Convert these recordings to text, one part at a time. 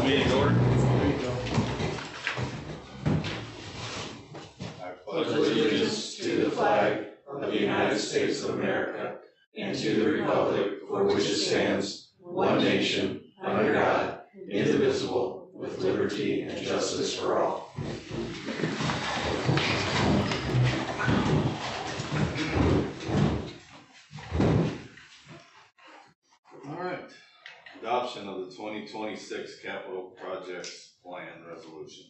Meeting's order. There you go. I pledge allegiance to the flag of the United States of America and to the republic for which it stands, one nation, under God, indivisible, with liberty and justice for all. All right. Adoption of the 2026 capital projects plan resolution.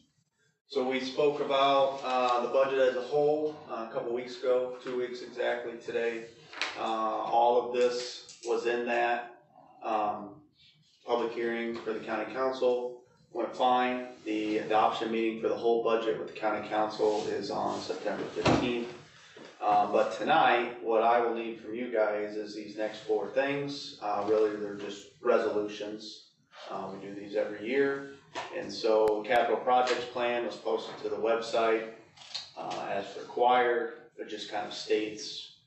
So we spoke about the budget as a whole a couple weeks ago, 2 weeks exactly today. All of this was in that. Public hearings for the county council went fine. The adoption meeting for the whole budget with the county council is on September 15th. But tonight, what I will need from you guys is these next four things. Really, they're just resolutions. We do these every year. And so capital projects plan was posted to the website as required. It just kind of states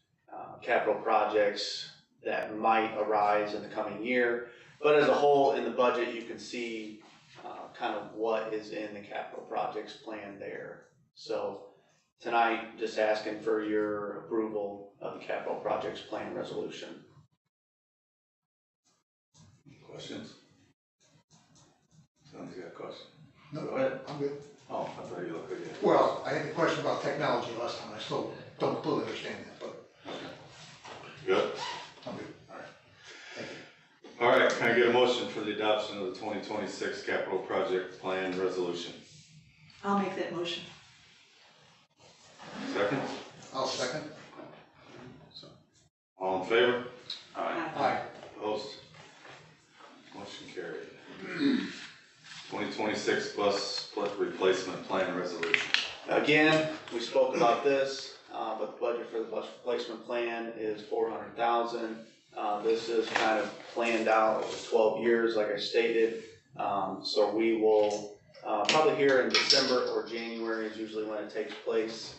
capital projects that might arise in the coming year. But as a whole, in the budget, you can see kind of what is in the capital projects plan there. So tonight, just asking for your approval of the capital projects plan resolution. Questions? Someone's got a question? No, Go ahead. I'm good. Oh, I thought you looked good. Well, I had a question about technology last time. I still don't fully understand that, but Good? I'm good. Thank you. All right, can I get a motion for the adoption of the 2026 capital project plan resolution? I'll make that motion. Second? I'll second. All in favor? Aye. Opposed? Motion carried. 2026 bus split replacement plan resolution. Again, we spoke about this, but the budget for the bus replacement plan is $400,000. This is kind of planned out over 12 years, like I stated. So we will probably here in December or January is usually when it takes place.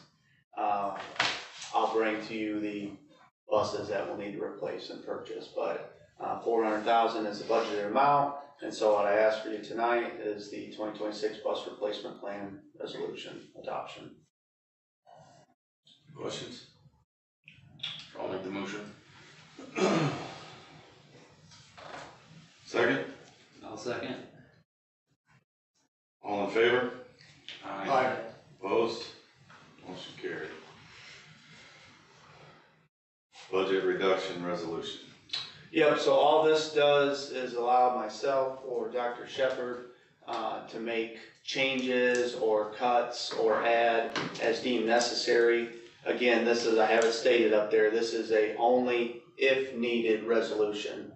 I'll bring to you the buses that we'll need to replace and purchase, but $400,000 is the budgeted amount. And so what I ask for you tonight is the 2026 bus replacement plan resolution adoption. Questions? I'll make the motion. Second? I'll second. All in favor? Aye. Opposed? Motion carried. Budget reduction resolution. Yep, so all this does is allow myself or Dr. Shepard to make changes or cuts or add as deemed necessary. Again, this is, I have it stated up there, this is a only if needed resolution.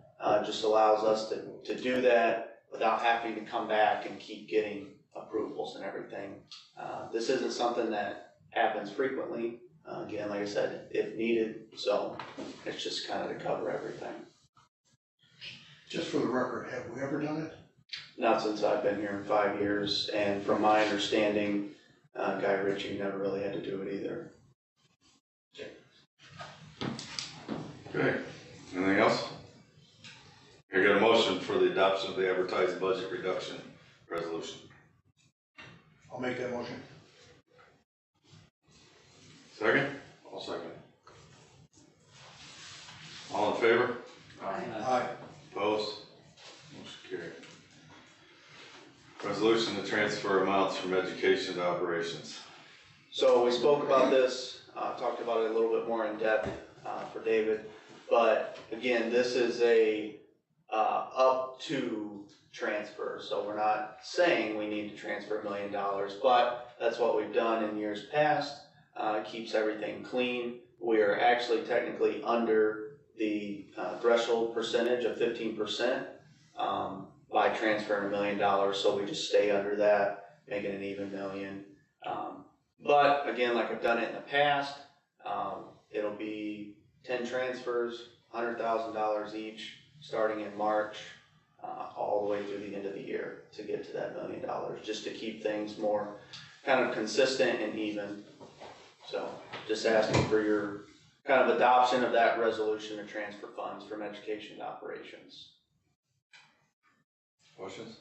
Just allows us to do that without having to come back and keep getting approvals and everything. This isn't something that happens frequently. Again, like I said, if needed, so it's just kind of to cover everything. Just for the record, have we ever done it? Not since I've been here in 5 years, and from my understanding, Guy Ritchie never really had to do it either. Okay, anything else? Can I get a motion for the adoption of the advertised budget reduction resolution? I'll make that motion. Second? I'll second. All in favor? Aye. Opposed? Motion carried. Resolution to transfer amounts from education to operations. So we spoke about this, talked about it a little bit more in depth for David, but again, this is a up to transfer. So we're not saying we need to transfer $1 million, but that's what we've done in years past. It keeps everything clean. We are actually technically under the threshold percentage of 15% by transferring $1 million. So we just stay under that, making an even million. But again, like I've done it in the past, it'll be 10 transfers, $100,000 each, starting in March, all the way through the end of the year to get to that $1 million, just to keep things more kind of consistent and even. So just asking for your kind of adoption of that resolution to transfer funds from education to operations. Questions?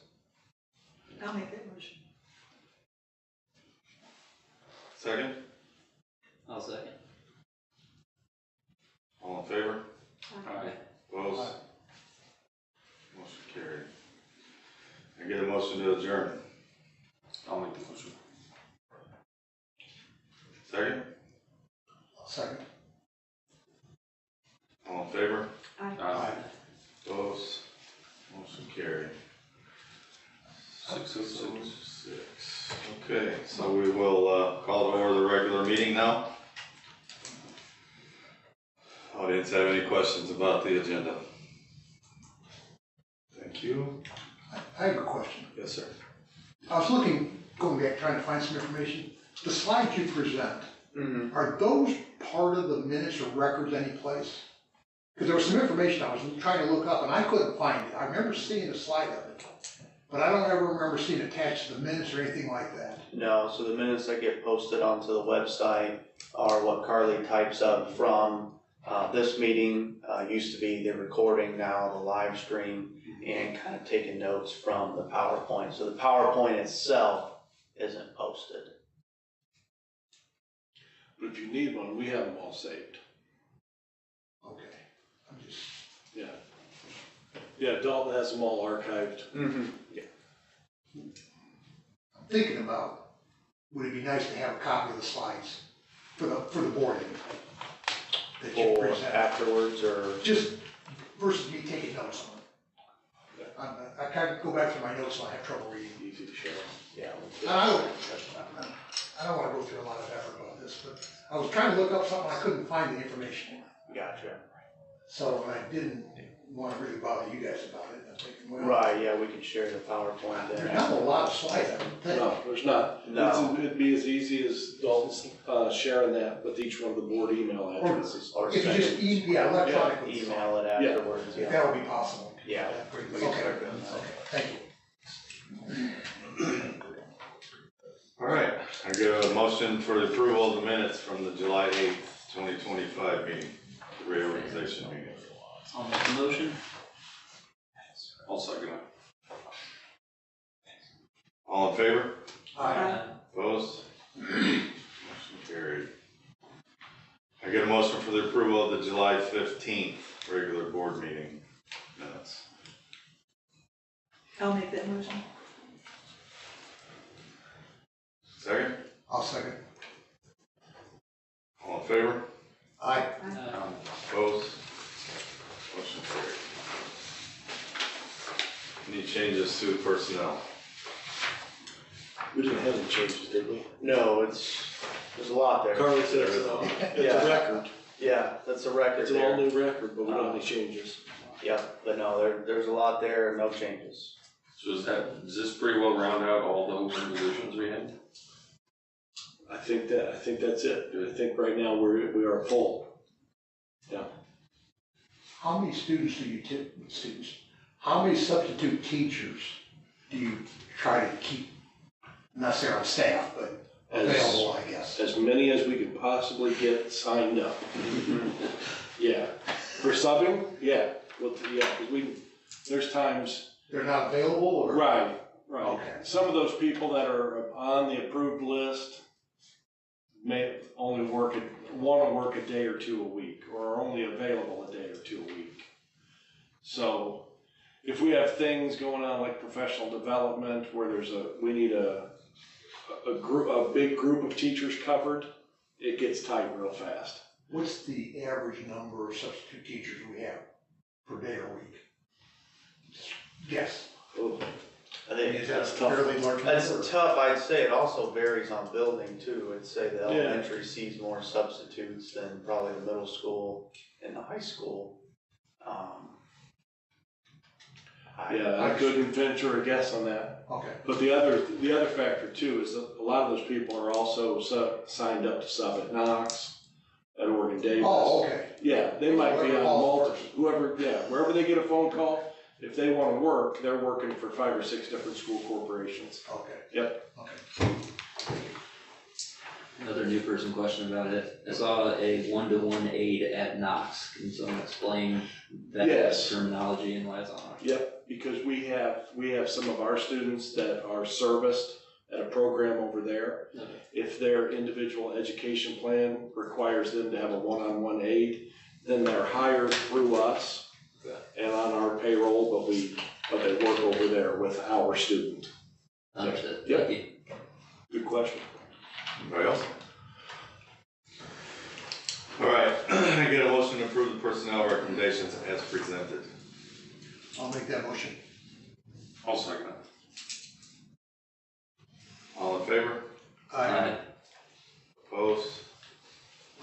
I'll make that motion. Second? I'll second. All in favor? Aye. Opposed? Motion carried. I get a motion to adjourn. I'll make the motion. Second? Second. All in favor? Aye. Opposed? Motion carried. 6:06. Okay, so we will call to order the regular meeting now. Audience have any questions about the agenda? Thank you. I have a question. Yes, sir. I was going back, trying to find some information. The slides you present, Mm-hmm. are those part of the minutes or records any place? Because there was some information I was trying to look up and I couldn't find it. I remember seeing a slide of it, but I don't ever remember seeing it attached to the minutes or anything like that. No, so the minutes that get posted onto the website are what Carly types up from this meeting. Used to be the recording, now the live stream, and kind of taking notes from the PowerPoint. So the PowerPoint itself isn't posted. But if you need one, we have them all saved. Okay, I'm just, Yeah. Yeah, Dalton has them all archived. Mm-hmm. I'm thinking about, would it be nice to have a copy of the slides for the board that you Or present? afterwards, or Just versus me taking notes on it. I kind of go back through my notes and I have trouble reading. Easy to share. yeah. I don't want to go through a lot of effort about this, but I was trying to look up something, I couldn't find the information. Gotcha. So I didn't want to really bother you guys about it. I'm thinking, well, Right, yeah, we can share the PowerPoint there's there. not a lot of slides, I don't think. No, there's not. No. It'd be as easy as Dalton's sharing that with each one of the board email addresses. Or If you just, electronically. email it afterwards, If yeah. that would be possible. Yeah. Great. We can Okay, start doing that. okay, thank you. All right, I get a motion for the approval of the minutes from the July 8th, 2025 meeting, the reorganization meeting. I'll make the motion. I'll second it. All in favor? Aye. Opposed? Motion carried. I get a motion for the approval of the July 15th regular board meeting minutes. I'll make that motion. Second? I'll second. All in favor? Aye. Opposed? Motion carried. Any changes to personnel? We didn't have any changes, did we? No, there's a lot there. Carly said it's a record. Yeah, that's a record It's an all there. new record, but we don't have any changes. Yeah, but no, there's a lot there and no changes. So does this pretty well round out all the open positions we had? I think that's it. I think right now we are full. How many students do you how many substitute teachers do you try to keep, not necessarily on staff, but available, I guess? As many as we could possibly get signed up. Yeah. For subbing, yeah. Well, yeah, because there's times. They're not available, or? Right. Okay. Some of those people that are on the approved list may only want to work a day or two a week, or are only available a day or two a week. So if we have things going on like professional development where we need a big group of teachers covered, it gets tight real fast. What's the average number of substitute teachers we have per day or week? Yes. Oh, I think Is that a that's tough. fairly large number? that's tough. I'd say it also varies on building too. I'd say the Yeah. elementary sees more substitutes than probably the middle school and the high school. Yeah, I couldn't venture a guess on that. Okay. But the other factor too is that a lot of those people are also signed up to sub at Knox, at Oregon Davis. Oh, okay. Yeah, they might be Whoever on calls multiple, wherever they get a phone call, if they wanna work, they're working for 5 or 6 different school corporations. Okay. Yep. Okay. Another new person question about it. I saw a 1-to-1 aide at Knox. Can someone explain that Yes. terminology and why it's on it? Yep. because we have some of our students that are serviced at a program over there. Okay. If their individual education plan requires them to have a one-on-one aide, then they're hired through us Okay. and on our payroll, but they work over there with our student. Understood, Yep. thank you. Good question. Anybody else? All right, I get a motion to approve the personnel recommendations as presented. I'll make that motion. I'll second it. All in favor? Aye. Opposed?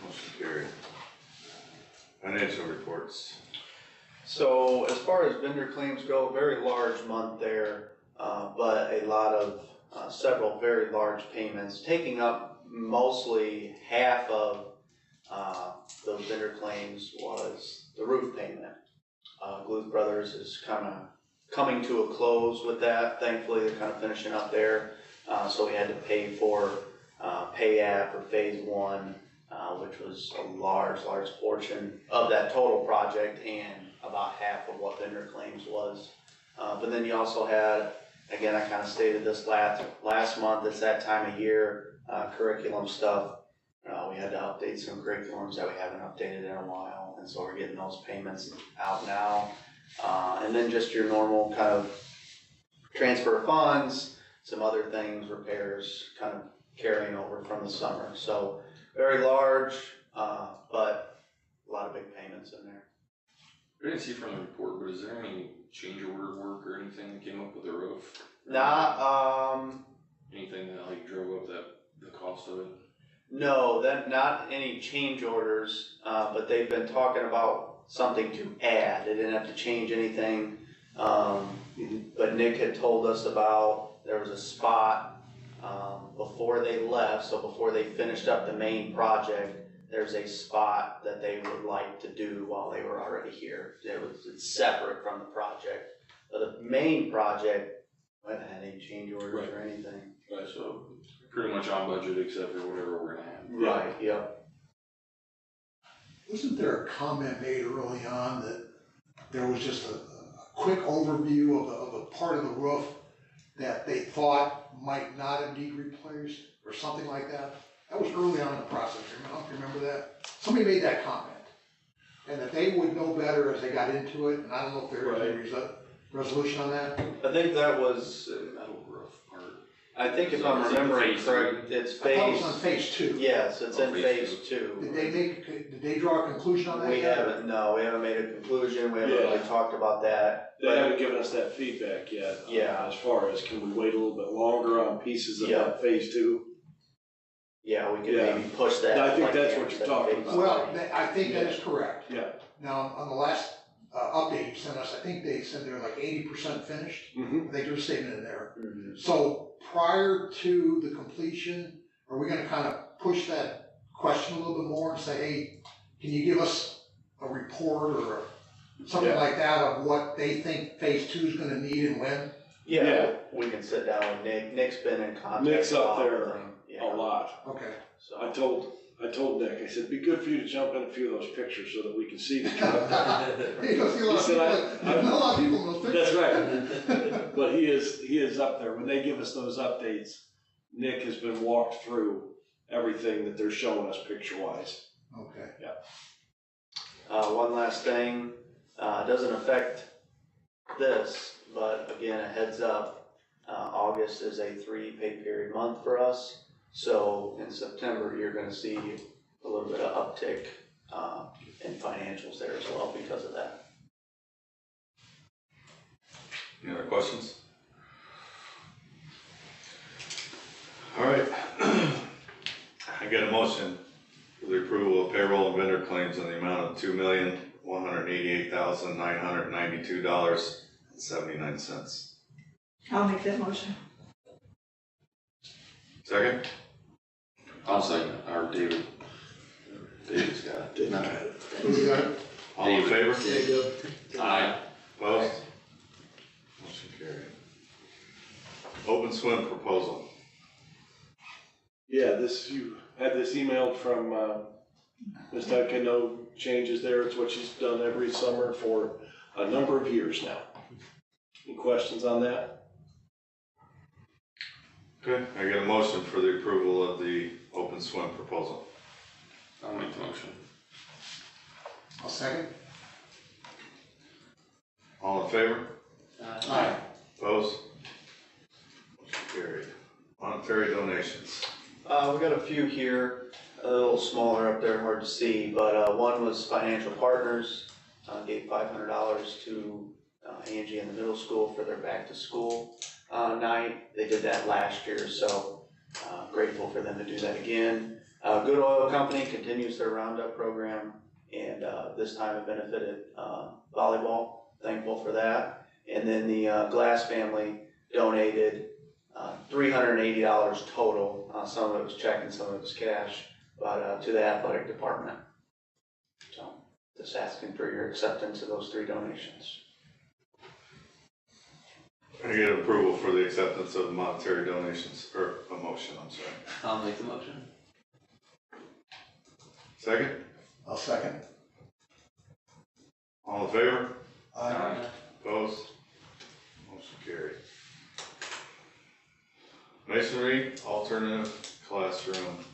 Motion carried. Financial reports. So as far as vendor claims go, very large month there, but a lot of, several very large payments, taking up mostly half of those vendor claims was the roof payment. Gluth Brothers is kind of coming to a close with that. Thankfully, they're kind of finishing up there. So we had to pay for pay app for phase one, which was a large portion of that total project and about half of what vendor claims was. But then you also had, again, I kind of stated this last month, it's that time of year, curriculum stuff. We had to update some curriculums that we haven't updated in a while, and so we're getting those payments out now. And then just your normal kind of transfer of funds, some other things, repairs, kind of carrying over from the summer. So very large, but a lot of big payments in there. I didn't see from the report, but is there any change order work or anything that came up with the roof? Anything that like drove up the cost of it? No, not any change orders, but they've been talking about something to add. They didn't have to change anything. But Nick had told us about, there was a spot, before they left, so before they finished up the main project, there's a spot that they would like to do while they were already here. It's separate from the project. The main project, we haven't had any change orders or anything. Right, so pretty much on budget except for whatever we're gonna have. Right, yep. Wasn't there a comment made early on that there was just a quick overview of a part of the roof that they thought might not indeed replaced, or something like that? That was early on in the process, I don't remember that? Somebody made that comment, and that they would know better as they got into it, and I don't know if there was any resolution on that. I think that was, Metal roof part. I think if So I'm is it remembering phase correct, it's I thought it was phase, on phase two. yes, it's in phase phase two. Did they draw a conclusion on that We yet? haven't, no, we haven't made a conclusion, we haven't really Yeah. talked about that. They haven't given us that feedback yet. Yeah. As far as, can we wait a little bit longer on pieces of Yeah. that phase two? Yeah, we could Yeah. maybe push that. I think like that's Aaron what you're said, talking phase about. Well, three. I think that is correct. Yeah. Now, on the last update you sent us, I think they said they're like 80% finished. Mm-hmm. I think there's a statement in there. Mhm. So prior to the completion, are we gonna kind of push that question a little bit more and say, hey, can you give us a report or something Yeah. like that of what they think phase two is gonna need and when? Yeah, we can sit down with Nick, Nick's been in contact. Nick's a up lot with there them. a Yeah. lot. Okay. So, I told Nick, I said, it'd be good for you to jump in a few of those pictures so that we can see the truck. You don't see a lot of He people, said, not a lot of people in those pictures. That's right. But he is up there. When they give us those updates, Nick has been walked through everything that they're showing us picture-wise. Okay. one last thing, doesn't affect this, but again, a heads up, August is a 3 pay period month for us. So in September, you're gonna see a little bit of uptick, in financials there as well because of that. Any other questions? All right. I get a motion for the approval of payroll and vendor claims in the amount of $2,188,992.79. I'll make that motion. Second? I'll second it, or David. David's got it. Didn't I? Who's got it? All in favor? Aye. Opposed? Motion carried. Open swim proposal. Yeah, you had this emailed from, Ms. Duncan, no changes there. It's what she's done every summer for a number of years now. Any questions on that? Okay, I get a motion for the approval of the open swim proposal. I'll make the motion. I'll second. All in favor? Aye. Opposed? Motion carried. Monetary donations. We got a few here, a little smaller up there, hard to see, but one was Financial Partners, gave $500 to Angie in the middle school for their back to school night. They did that last year, so grateful for them to do that again. Good Oil Company continues their Roundup program, and this time it benefited volleyball, thankful for that. And then the Glass family donated $380 total. Some of it was check and some of it was cash, but to the athletic department. So just asking for your acceptance of those 3 donations. I get approval for the acceptance of the monetary donations, or a motion, I'm sorry. I'll make the motion. Second? I'll second. All in favor? Aye. Opposed? Motion carried. Masonry alternative classroom,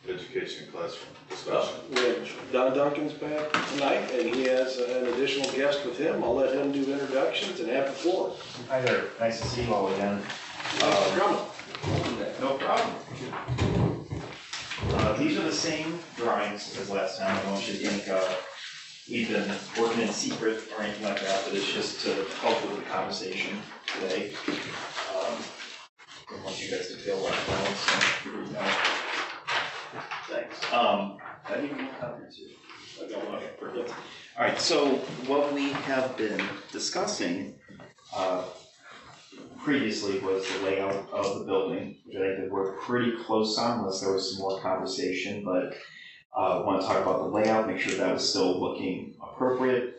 education classroom discussion. We have Don Duncan's back tonight, and he has an additional guest with him. I'll let him do introductions and have the floor. Hi there, nice to see you all again. Thanks for coming. No problem. These are the same drawings as last time. I don't want you to think we've been working in secret or anything like that, but it's just to help with the conversation today. I want you guys to feel like Thanks. I didn't even cover it too. I don't want to forget. All right, so what we have been discussing previously was the layout of the building, which I think that we're pretty close on, unless there was some more conversation, but I want to talk about the layout, make sure that was still looking appropriate.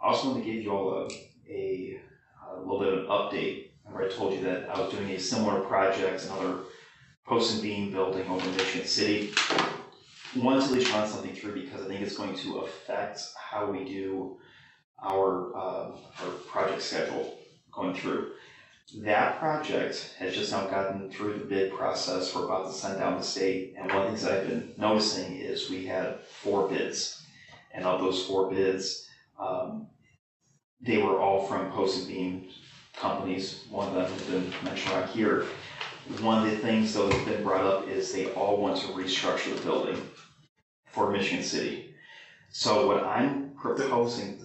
I also want to give you all a little bit of an update. Remember I told you that I was doing a similar project, another post and beam building over in Michigan City. Wanted to at least run something through because I think it's going to affect how we do our project schedule going through. That project has just now gotten through the bid process. We're about to send down the state, and one of the things I've been noticing is we had 4 bids, and of those 4 bids, they were all from post and beam companies. One of them has been mentioned around here. One of the things though that's been brought up is they all want to restructure the building for Michigan City. So what I'm proposing,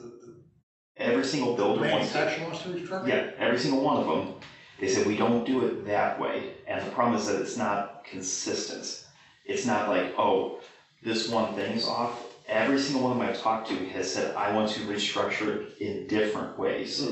every single builder wants to. Manufacturer wants to restructure? Yeah, every single one of them. They said we don't do it that way, and the problem is that it's not consistent. It's not like, oh, this one thing is off. Every single one of them I've talked to has said I want to restructure it in different ways.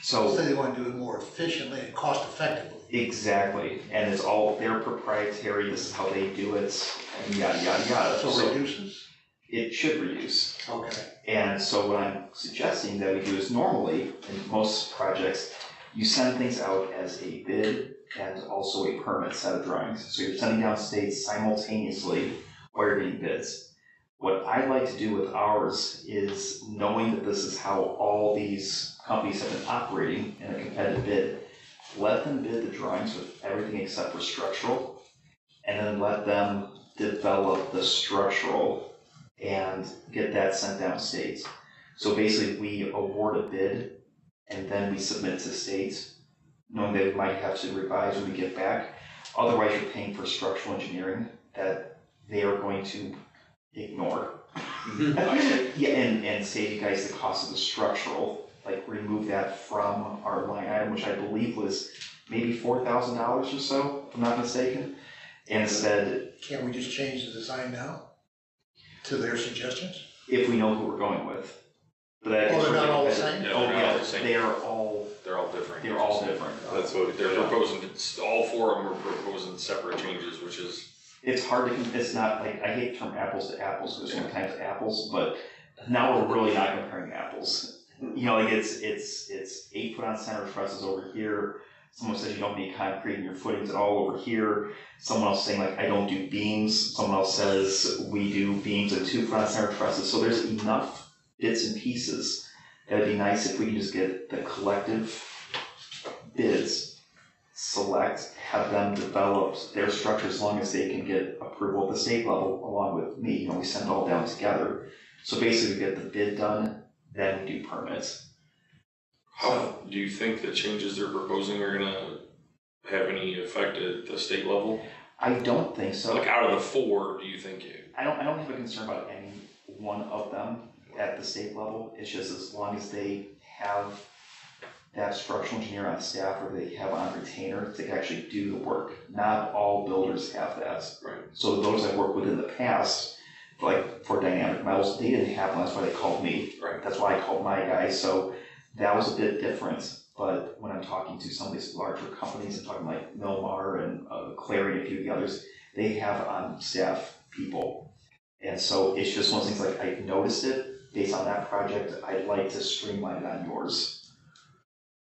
So they want to do it more efficiently and cost effectively. exactly, and it's all their proprietary. This is how they do it, and yada yada yada. So reduces? It should reduce. Okay. And so what I'm suggesting that we do is normally, in most projects, you send things out as a bid and also a permit set of drawings. So you're sending down states simultaneously while you're getting bids. What I'd like to do with ours is, knowing that this is how all these companies have been operating in a competitive bid, let them bid the drawings with everything except for structural, and then let them develop the structural and get that sent down to states. So basically we award a bid and then we submit to states, knowing that we might have to revise when we get back. Otherwise you're paying for structural engineering that they are going to ignore. Yeah, and save you guys the cost of the structural, like remove that from our line item, which I believe was maybe $4,000 or so, if I'm not mistaken. And instead, Can't we just change the design now to their suggestions? if we know who we're going with. But that Oh, they're not all the is- same? Yeah, Oh, they're not yeah, the same. they are all, They're all different. they're all different. That's what They're proposing, all 4 of them are proposing separate changes, which is, It's hard to, it's not like, I hate the term apples to apples, because sometimes apples, but now we're really not comparing apples. You know, like it's 8 foot on center trusses over here. Someone says you don't need concrete in your footings at all over here. Someone else saying like, I don't do beams. Someone else says we do beams and 2 foot on center trusses. So there's enough bits and pieces that it'd be nice if we could just get the collective bids, select, have them develop their structure as long as they can get approval at the state level along with me, we send it all down together. So basically we get the bid done, then we do permits. How, do you think the changes they're proposing are gonna have any effect at the state level? I don't think so. Like out of the 4, do you think I don't have a concern about any one of them at the state level. It's just as long as they have that structural engineer on staff or they have on retainer to actually do the work. Not all builders have that. Right. So those I've worked with in the past, like for Dynamic Metals, they didn't have one, that's why they called me. Right. That's why I called my guy, so that was a bit different. But when I'm talking to some of these larger companies, I'm talking like Milmar and Clary and a few of the others, they have on staff people. And so it's just one of those things like I noticed it based on that project, I'd like to streamline it on yours.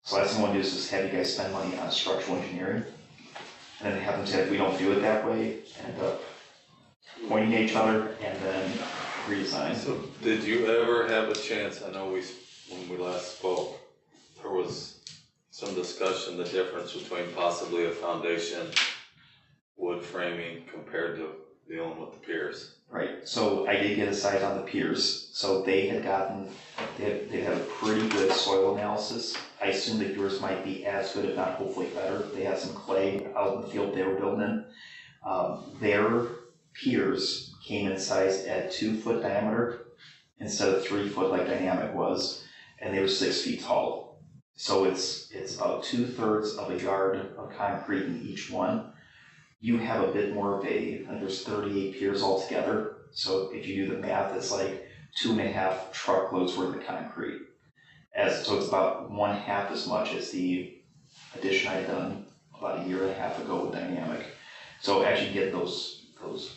So that's what I want to do is just have you guys spend money on structural engineering. And then have them say if we don't do it that way, end up pointing at each other and then redesign. So did you ever have a chance, I know when we last spoke, there was some discussion, the difference between possibly a foundation wood framing compared to dealing with the piers. Right, so I did get a size on the piers, so they had a pretty good soil analysis. I assume that yours might be as good, if not hopefully better. They had some clay out in the field they were building in. Their piers came in size at 2 foot diameter instead of 3 foot like Dynamic was, and they were 6 feet tall. So it's about 2/3 of a yard of concrete in each one. You have a bit more of I think there's 38 piers altogether. So if you do the math, it's like 2.5 truckloads worth of concrete. So it's about 1/2 as much as the addition I had done about 1.5 years ago with Dynamic. So actually get those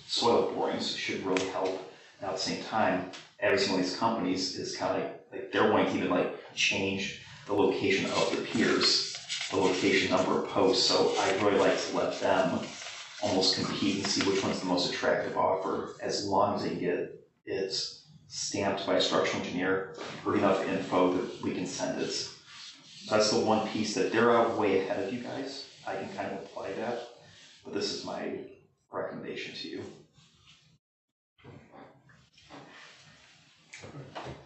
soil borings should really help. Now at the same time, every single of these companies is kind of like they're wanting to even like change the location of the piers, the location number of posts. So I'd really like to let them almost compete and see which one's the most attractive offer, as long as they get it stamped by a structural engineer or enough info that we can send it. So that's the one piece that they're out way ahead of you guys. I can kind of apply that, but this is my recommendation to you.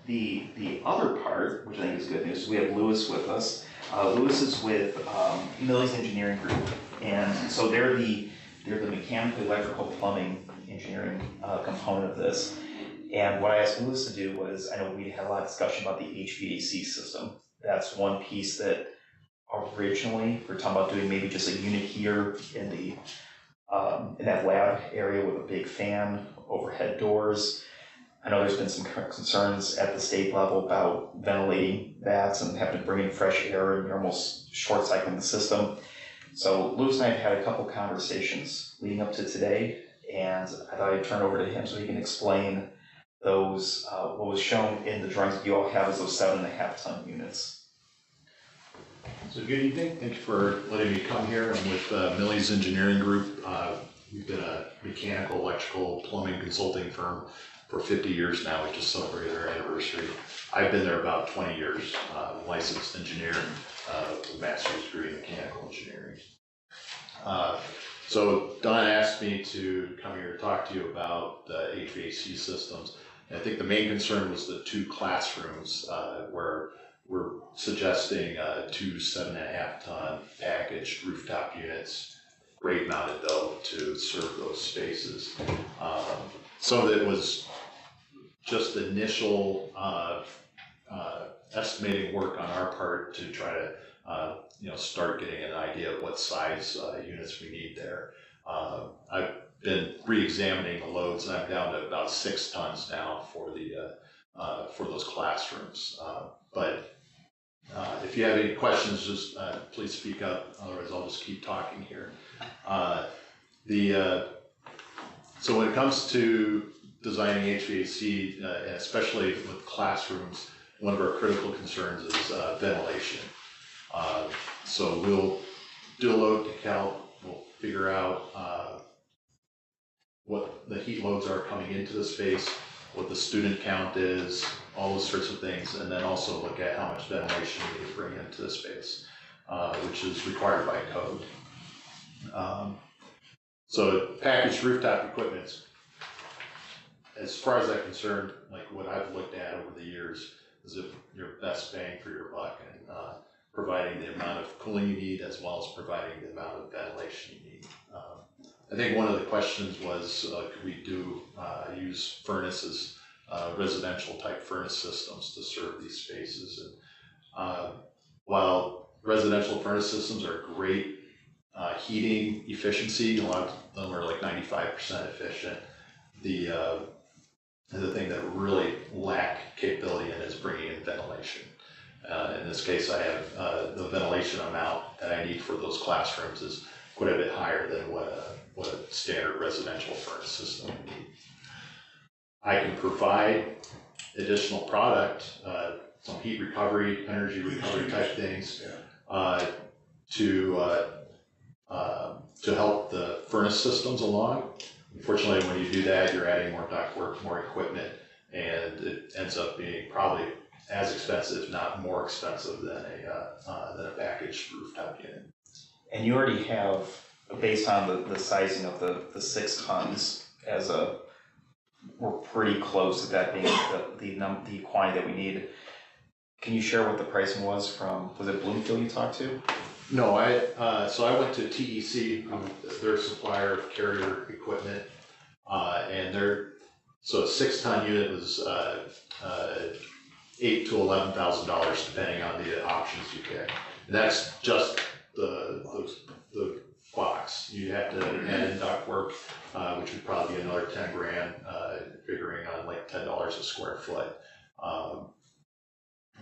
The other part, which I think is good news, we have Lewis with us. Lewis is with Millie's Engineering Group, and so they're the mechanical, electrical, plumbing engineering component of this. And what I asked Lewis to do was, I know we had a lot of discussion about the HVAC system. That's one piece that originally we're talking about doing maybe just a unit here in that lab area with a big fan, overhead doors. I know there's been some concerns at the state level about ventilating that and having to bring in fresh air, and you're almost short cycling the system. So Lewis and I have had a couple conversations leading up to today, and I thought I'd turn it over to him so he can explain those, what was shown in the drawings that you all have as those 7.5-ton units. So good evening, thank you for letting me come here. I'm with Millie's Engineering Group. We've been a mechanical, electrical, plumbing consulting firm for 50 years now. We just celebrated our anniversary. I've been there about 20 years, licensed engineer with a master's degree in mechanical engineering. So Don asked me to come here to talk to you about the HVAC systems. And I think the main concern was the 2 classrooms where we're suggesting 2 7.5-ton packaged rooftop units, grade mounted though, to serve those spaces. Some of it was just initial estimating work on our part to try to start getting an idea of what size units we need there. I've been re-examining the loads, and I'm down to about 6 tons now for those classrooms. But if you have any questions, just please speak up. Otherwise, I'll just keep talking here. So when it comes to designing HVAC, and especially with classrooms, one of our critical concerns is ventilation. So we'll do a load to calc, we'll figure out what the heat loads are coming into the space, what the student count is, all those sorts of things, and then also look at how much ventilation we can bring into the space. which is required by code. So packaged rooftop equipment, as far as I'm concerned, like what I've looked at over the years, is your best bang for your buck, and providing the amount of cooling you need as well as providing the amount of ventilation you need. I think one of the questions was, could we use furnaces, residential type furnace systems to serve these spaces? And while residential furnace systems are great heating efficiency, a lot of them are like 95% efficient. The thing that really lack capability in is bringing in ventilation. In this case, I have the ventilation amount that I need for those classrooms is quite a bit higher than what a standard residential furnace system would need. I can provide additional product, some heat recovery, energy recovery type things, to help the furnace systems along. Unfortunately, when you do that, you're adding more ductwork, more equipment, and it ends up being probably as expensive, if not more expensive than a packaged rooftop unit. And you already have, based on the sizing of the 6 tons, we're pretty close to that being the quantity that we need. Can you share what the pricing was it Bloomfield you talked to? No, so I went to TEC, their supplier of carrier equipment, and so a 6-ton unit was $8,000 to $11,000 depending on the options you pick. And that's just the box. You have to add in ductwork, which would probably be another 10 grand, figuring on like $10 a square foot.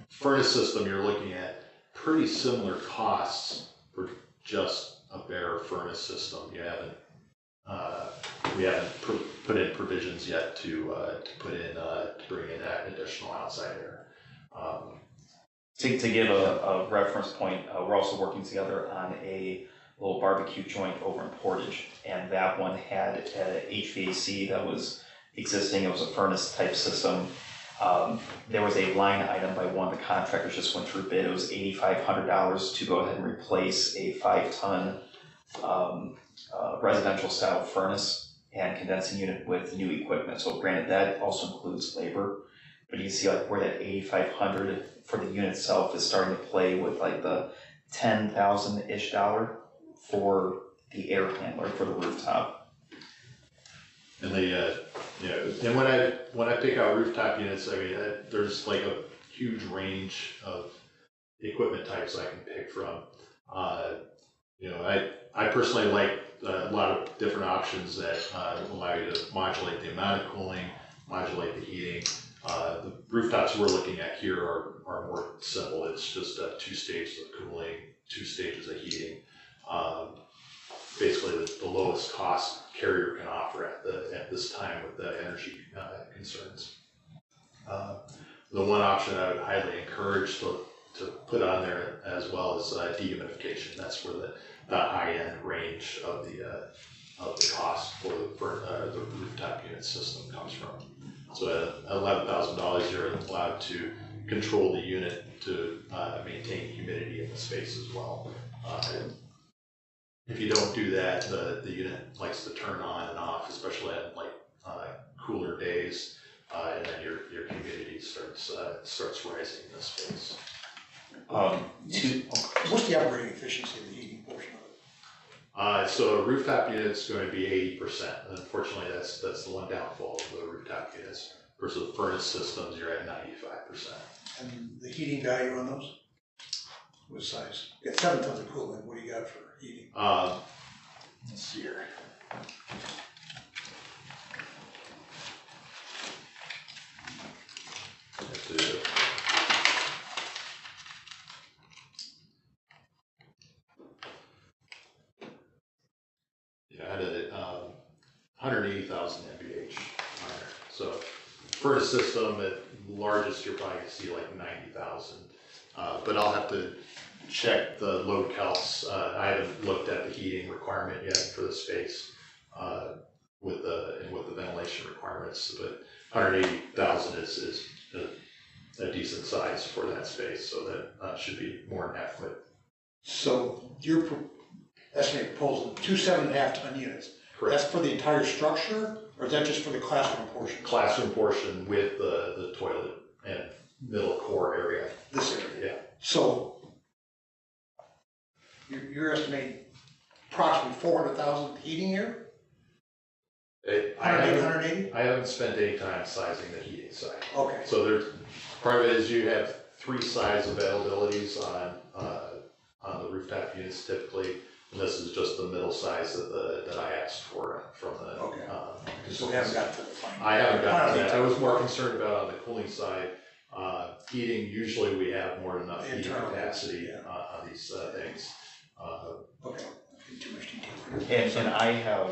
Furnace system, you're looking at pretty similar costs for just a bare furnace system. We haven't put in provisions yet to bring in that additional outside air. To give a reference point, we're also working together on a little barbecue joint over in Portage, and that one had a HVAC that was existing. It was a furnace type system. There was a line item by one of the contractors just went through bid. It was $8,500 to go ahead and replace a 5-ton residential style furnace and condensing unit with new equipment. So granted, that also includes labor, but you can see like where that $8,500 for the unit itself is starting to play with like the $10,000-ish for the air handler for the rooftop. And and when I pick out rooftop units, I mean, there's like a huge range of equipment types I can pick from. I personally like a lot of different options that allow you to modulate the amount of cooling, modulate the heating. The rooftops we're looking at here are more simple. It's just 2 stages of cooling, 2 stages of heating. Basically the lowest cost carrier can offer at this time with the energy concerns. The one option I would highly encourage to put on there as well is dehumidification. That's where the high-end range of the cost for the rooftop unit system comes from. So at $11,000, you're allowed to control the unit to maintain humidity in the space as well. If you don't do that, the unit likes to turn on and off, especially at cooler days, and then your humidity starts rising in the space. What's the operating efficiency of the heating portion of it? So a rooftop unit's going to be 80%. Unfortunately, that's the one downfall of the rooftop units. Versus furnace systems, you're at 95%. And the heating value on those? What size? You got 7 tons of coolant. What do you got for heating? Let's see here. I had a 180,000 MPH on there. So furnace system at largest, you're probably going to see like 90,000. But I'll have to check the load calcs. I haven't looked at the heating requirement yet for the space with the ventilation requirements. But 180,000 is a decent size for that space, so that should be more than adequate. So your estimated proposal, 2 7.5 ton units, that's for the entire structure, or is that just for the classroom portion? Classroom portion with the toilet and middle core area. This area? Yeah. So you're estimating approximately 400,000 heating here? I 180? haven't spent any time sizing the heating side. Okay. So there's, part of it is you have 3 size availabilities on the rooftop units typically. And this is just the middle size that I asked for from the. Okay. So we consultants. haven't got to the final. I haven't gotten to that. I was more Final. concerned about on the cooling side. Heating, usually we have more than enough heating Internal, capacity yeah. on these things. Okay, too much detail. And I have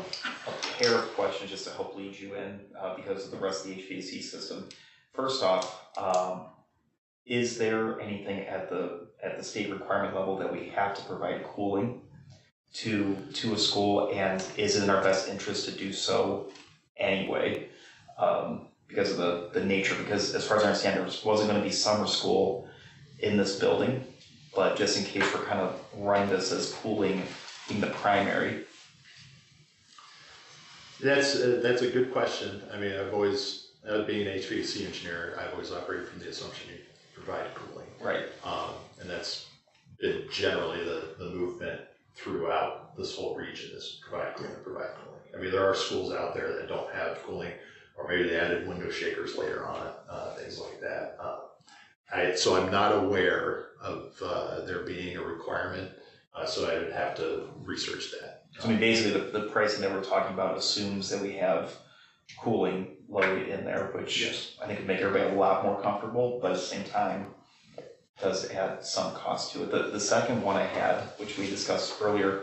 a pair of questions just to help lead you in, because of the rest of the HVAC system. First off, is there anything at the state requirement level that we have to provide cooling to a school, and is it in our best interest to do so anyway? Because of the nature, because as far as I understand, there wasn't gonna be summer school in this building, but just in case we're kind of running this as cooling being the primary. That's a good question. I mean, I've always, being an HVAC engineer, I've always operated from the assumption you provide cooling. Right. And that's been generally the movement throughout this whole region is provide cooling. I mean, there are schools out there that don't have cooling, or maybe they added window shakers later on, things like that. So I'm not aware of there being a requirement, so I would have to research that. So I mean, basically the pricing that we're talking about assumes that we have cooling loaded in there, which Yes. I think would make everybody a lot more comfortable, but at the same time, does add some cost to it. The second one I had, which we discussed earlier,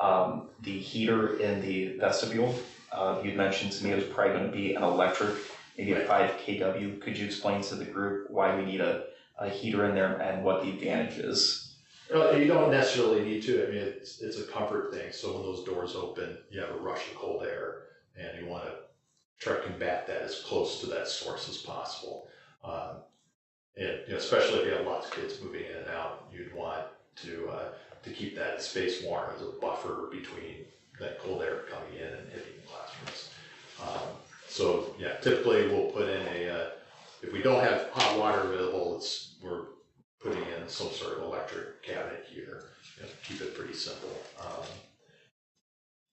the heater in the vestibule, you'd mentioned to me it was probably gonna be an electric, maybe a 5 kW. Could you explain to the group why we need a heater in there and what the advantage is? You don't necessarily need to. I mean, it's a comfort thing. So when those doors open, you have a rush of cold air, and you want to try to combat that as close to that source as possible. And especially if you have lots of kids moving in and out, you'd want to keep that space warm as a buffer between that cold air coming in and hitting the classrooms. So yeah, typically we'll put in if we don't have hot water available, we're putting in some sort of electric cabinet heater, keep it pretty simple.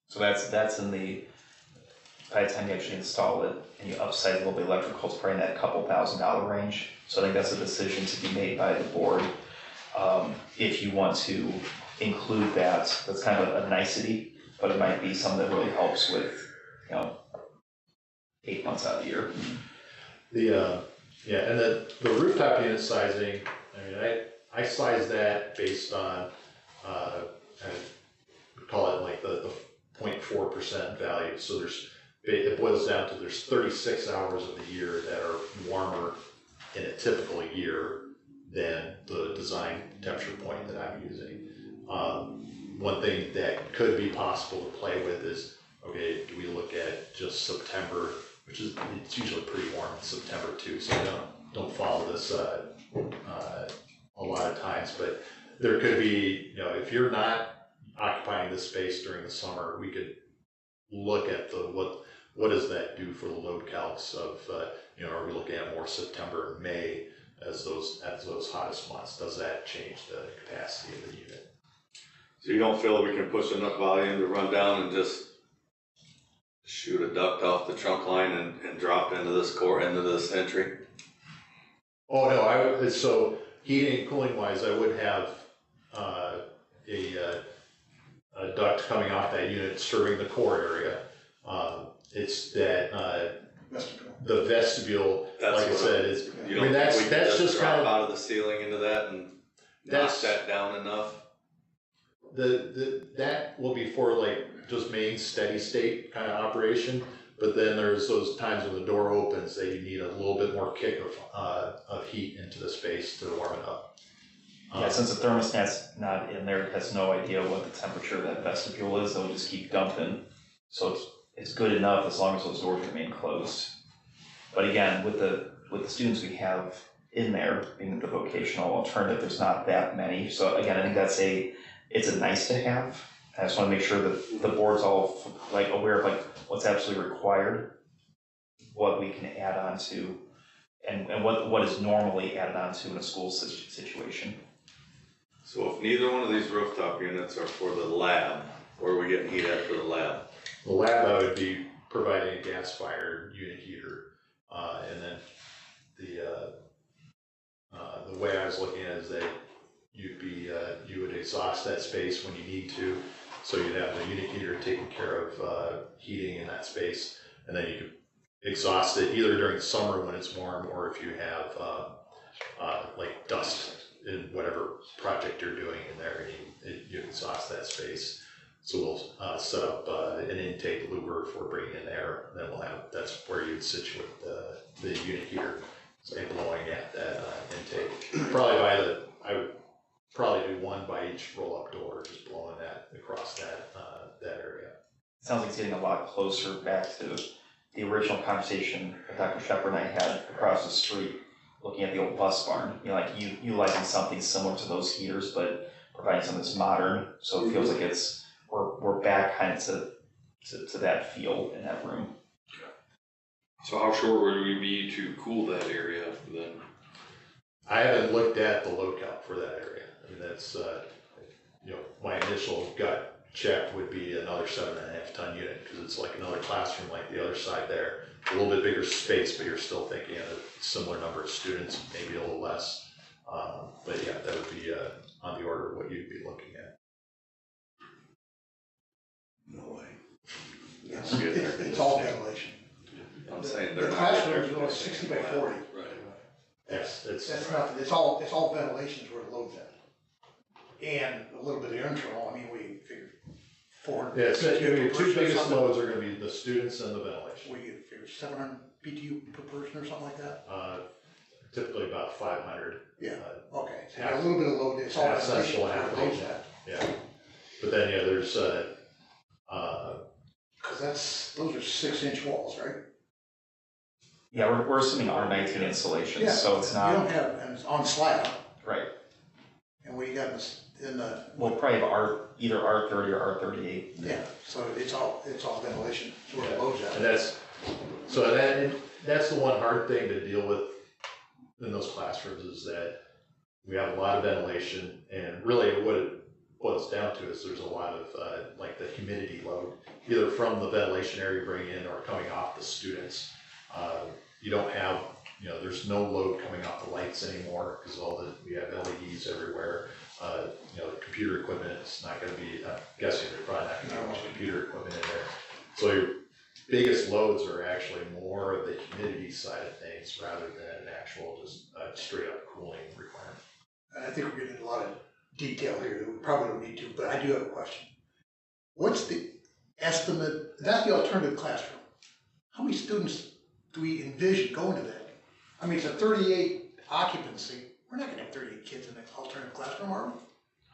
So that's in the, by the time you actually install it and you upsize a little bit electrical, it's probably in that couple $1,000 range. So I think that's a decision to be made by the board. If you want to include that, that's kind of a nicety, but it might be something that really helps with, 8 months out of the year. And the rooftop unit sizing, I mean, I size that based on, I call it like the 0.4% value. So it boils down to there's 36 hours of the year that are warmer in a typical year than the design temperature point that I'm using. One thing that could be possible to play with is, okay, do we look at just September, which is, it's usually pretty warm in September too, so don't follow this a lot of times, but there could be, if you're not occupying this space during the summer, we could look at what does that do for the load calcs of, are we looking at more September and May as those hottest months? Does that change the capacity of the unit? So you don't feel we can push enough volume to run down and just shoot a duct off the trunk line and drop into this entry? Oh, no, so heating and cooling wise, I would have a duct coming off that unit serving the core area. It's that, the vestibule, like I said, is, You don't that's think we can just drop kind of, out of the ceiling into that and knock that down enough? that will be for like just main steady state kind of operation, but then there's those times when the door opens that you need a little bit more kick of heat into the space to warm it up. Yeah, since the thermostat's not in there, it has no idea what the temperature of that vestibule is, they'll just keep dumping. So it's good enough as long as those doors remain closed. But again, with the students we have in there, being the vocational alternative, there's not that many. So again, I think that's It's a nice to have. I just wanna make sure that the board's all like aware of like what's absolutely required, what we can add on to, and what is normally added on to in a school situation. So if neither one of these rooftop units are for the lab, where are we getting heat at for the lab? The lab, I would be providing a gas-fired unit heater, and then the way I was looking at it is that you would exhaust that space when you need to, so you'd have the unit heater taking care of heating in that space, and then you could exhaust it either during the summer when it's warm, or if you have like dust in whatever project you're doing in there, and you exhaust that space. So we'll set up an intake louver for bringing in air, and then that's where you'd situate the unit heater, so blowing at that intake. I would probably do one by each roll-up door, just blowing that across that area. Sounds like it's getting a lot closer back to the original conversation that Dr. Shepherd and I had across the street, looking at the old bus barn, like utilizing something similar to those heaters, but providing something that's modern, so it feels like we're back kind of to that feel in that room. So how short would we be to cool that area then? I haven't looked at the load count for that area. I mean, that's, my initial gut check would be another 7.5 ton unit, because it's like another classroom like the other side there. A little bit bigger space, but you're still thinking of a similar number of students, maybe a little less. But yeah, that would be on the order of what you'd be looking at. No way. It's all ventilation. I'm saying The they're not. classroom is only 60 by 40. Right. Yes, That's nothing, it's all ventilation is where the load's at. And a little bit of internal, I mean, we figured 400. Yeah, so your two biggest something. loads are gonna be the students and the ventilation. We figured 700 BTU per person or something like that? Typically about 500. Yeah, okay, so yeah, a little bit of load, it's all Half ventilation central, where half the load's latent. at. Yeah, but then, yeah, there's, Cause those are 6-inch walls, right? Yeah, we're assuming R19 installations, Yeah, so it's You not, don't have, and it's on slab, right. and what you got in the, We'll probably have either R30 or R38. yeah, so it's all ventilation, it's where the load's at. and that's the one hard thing to deal with in those classrooms, is that we have a lot of ventilation, and really what it boils down to is there's a lot of like the humidity load, either from the ventilation area you bring in or coming off the students. You don't have, there's no load coming off the lights anymore, because we have LEDs everywhere. The computer equipment is not going to be, I'm guessing there's probably not going to be much computer equipment in there. So your biggest loads are actually more of the humidity side of things rather than an actual just straight up cooling requirement. And I think we're getting into a lot of detail here that we probably don't need to, but I do have a question. What's the estimate, that's the alternative classroom. How many students do we envision going to that? I mean, it's a 38 occupancy. We're not gonna have 38 kids in the alternative classroom, are we?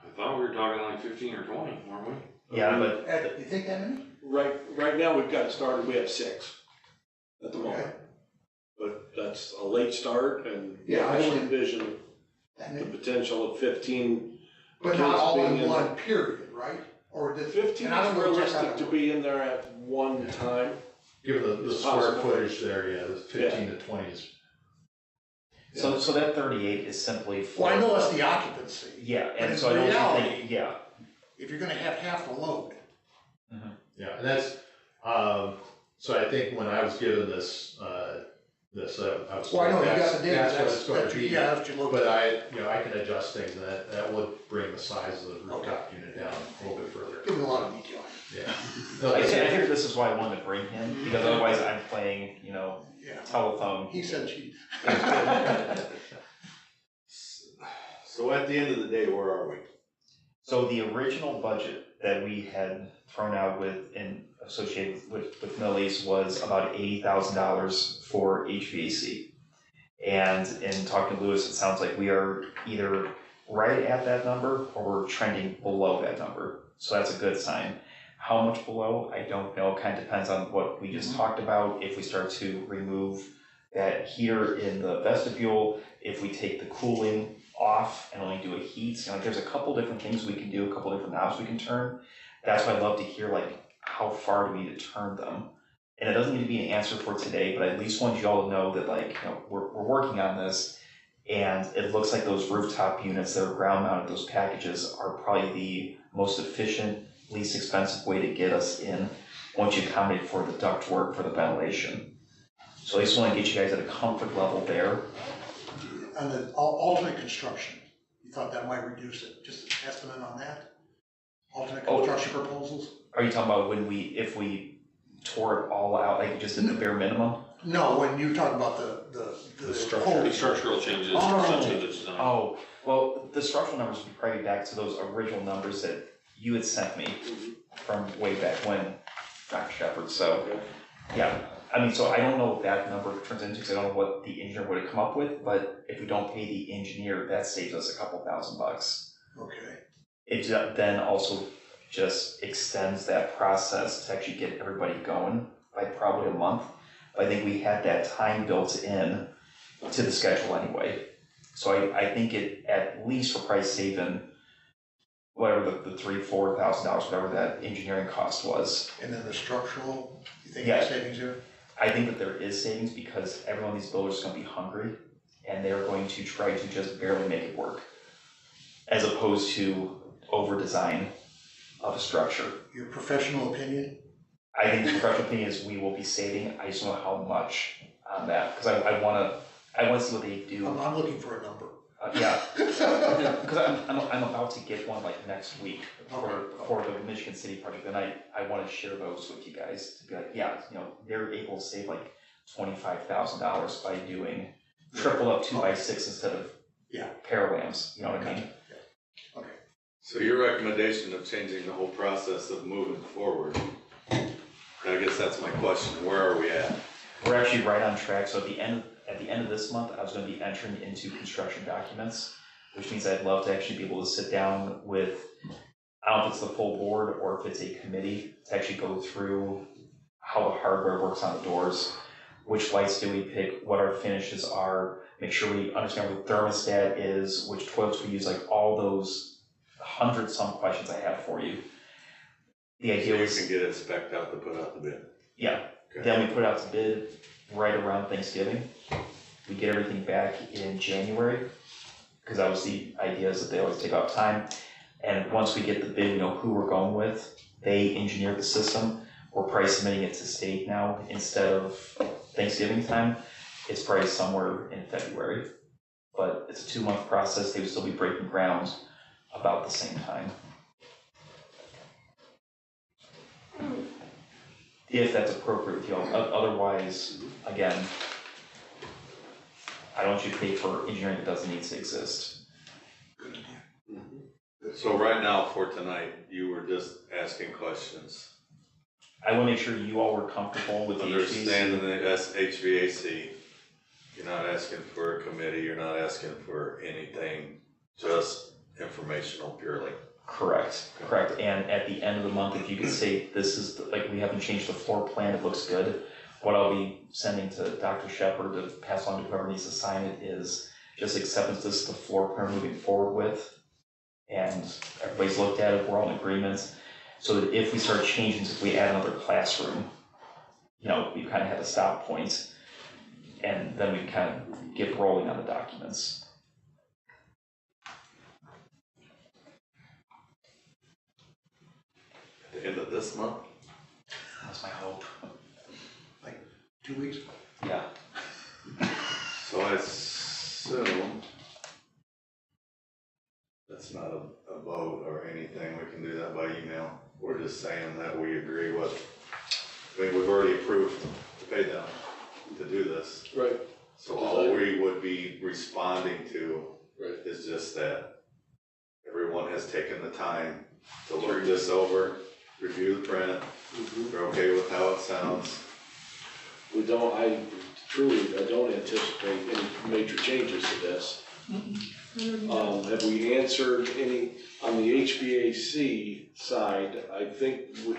I thought we were talking like 15 or 20, weren't we? Yeah, but Ed, you think that many? Right now, we've got it started, we have 6 at the moment. Okay. But that's a late start, and Yeah, I I would- envision That the many? potential of 15. But not all kids being in in one period, right? Or did? 15 and I don't is know just how realistic that to be in there at one time. Given the It's square possible. footage there, yeah, the 15 to 20 is. so that 38 is simply for. Well, I know it's the occupancy. Yeah, But and in so I don't reality- think, yeah. If you're gonna have half the load. Yeah, and that's, so I think when I was given this, I was. Well, I know you got that's- the data, That's what it's going to be. yeah, that's what you look But at. I can adjust things, and that would bring the size of the rooftop unit down a little bit further. Give me a lot of detail. Yeah. I think this is why I wanted to bring him, because otherwise I'm playing, Yeah, telephone. he said she. So at the end of the day, where are we? So the original budget that we had thrown out associated with Middle East was about $80,000 for HVAC. And in talking to Lewis, it sounds like we are either right at that number or we're trending below that number. So that's a good sign. How much below, I don't know, kind of depends on what we just talked about. If we start to remove that heater in the vestibule, if we take the cooling off and only do a heat. You know, like there's a couple different things we can do, a couple different knobs we can turn. That's why I'd love to hear like how far do we need to turn them. And it doesn't need to be an answer for today, but I at least want you all to know that like, you know, we're working on this, and it looks like those rooftop units that are ground mounted, those packages, are probably the most efficient, least expensive way to get us in once you accommodate for the ductwork for the ventilation. So I just want to get you guys at a comfort level there. On the alternate construction, you thought that might reduce it, just an estimate on that? Alternate construction proposals? Are you talking about if we tore it all out, like just at the bare minimum? No, when you talk about The structural changes to the design. Oh, well, the structural numbers would be probably back to those original numbers that you had sent me from way back when, Dr. Shepherd, so, yeah. I mean, so I don't know what that number turns into, because I don't know what the engineer would have come up with, but if we don't pay the engineer, that saves us a couple $1,000s. Okay. It then also just extends that process to actually get everybody going by probably a month. But I think we had that time built in to the schedule anyway. So I think it, at least for price saving, whatever the $3,000-4,000, whatever that engineering cost was. And then the structural, you think Yeah. there's savings here? I think that there is savings because every one of these builders is gonna be hungry and they're going to try to just barely make it work, as opposed to over-design of a structure. Your professional opinion? I think the professional opinion is we will be saving, I just don't know how much on that, because I wanna see what they do. I'm looking for a number. Yeah, because I'm about to get one like next week Okay. for the Michigan City project, and I want to share those with you guys to be like, yeah, you know, they're able to save like $25,000 by doing triple up 2x6 instead of parallels, you know what I mean? Okay. So your recommendation of changing the whole process of moving forward, I guess that's my question, where are we at? We're actually right on track, so at the end of this month, I was going to be entering into construction documents, which means I'd love to actually be able to sit down with, I don't know if it's the full board or if it's a committee, to actually go through how the hardware works on the doors, which lights do we pick, what our finishes are, make sure we understand what the thermostat is, which toilets we use, like all those 100-some questions I have for you. The idea So is, you can get it spec'd out to put out the bid. yeah, Okay. then we put out to bid right around Thanksgiving. We get everything back in January, because that was the idea, is that they always take off time. And once we get the bid, we know who we're going with. They engineer the system. We're probably submitting it to state now instead of Thanksgiving time. It's probably somewhere in February. But it's a 2-month process. They would still be breaking ground about the same time. If that's appropriate with y'all. Otherwise, again, I don't want you to pay for engineering that doesn't need to exist. Good idea. So right now for tonight, you were just asking questions. I want to make sure you all were comfortable with the Understanding HVAC. the HVAC, you're not asking for a committee, you're not asking for anything, just informational purely. Correct. And at the end of the month, if you could say, this is, like, we haven't changed the floor plan, it looks good. What I'll be sending to Dr. Shepherd to pass on to whoever needs to sign it is just acceptance, this is the floor plan moving forward with. And everybody's looked at it, we're all in agreement. So that if we start changing, if we add another classroom, you know, we kind of have a stop point. And then we kind of get rolling on the documents. At the end of this month? That's my hope. 2 weeks? Yeah. So I assume that's not a vote or anything, we can do that by email. We're just saying that we agree with, I mean, we've already approved to pay them to do this. Right. So all we would be responding to Right. is just that everyone has taken the time to look this over, review the print, they're okay with how it sounds. I don't anticipate any major changes to this. Have we answered any, on the HVAC side, I think, were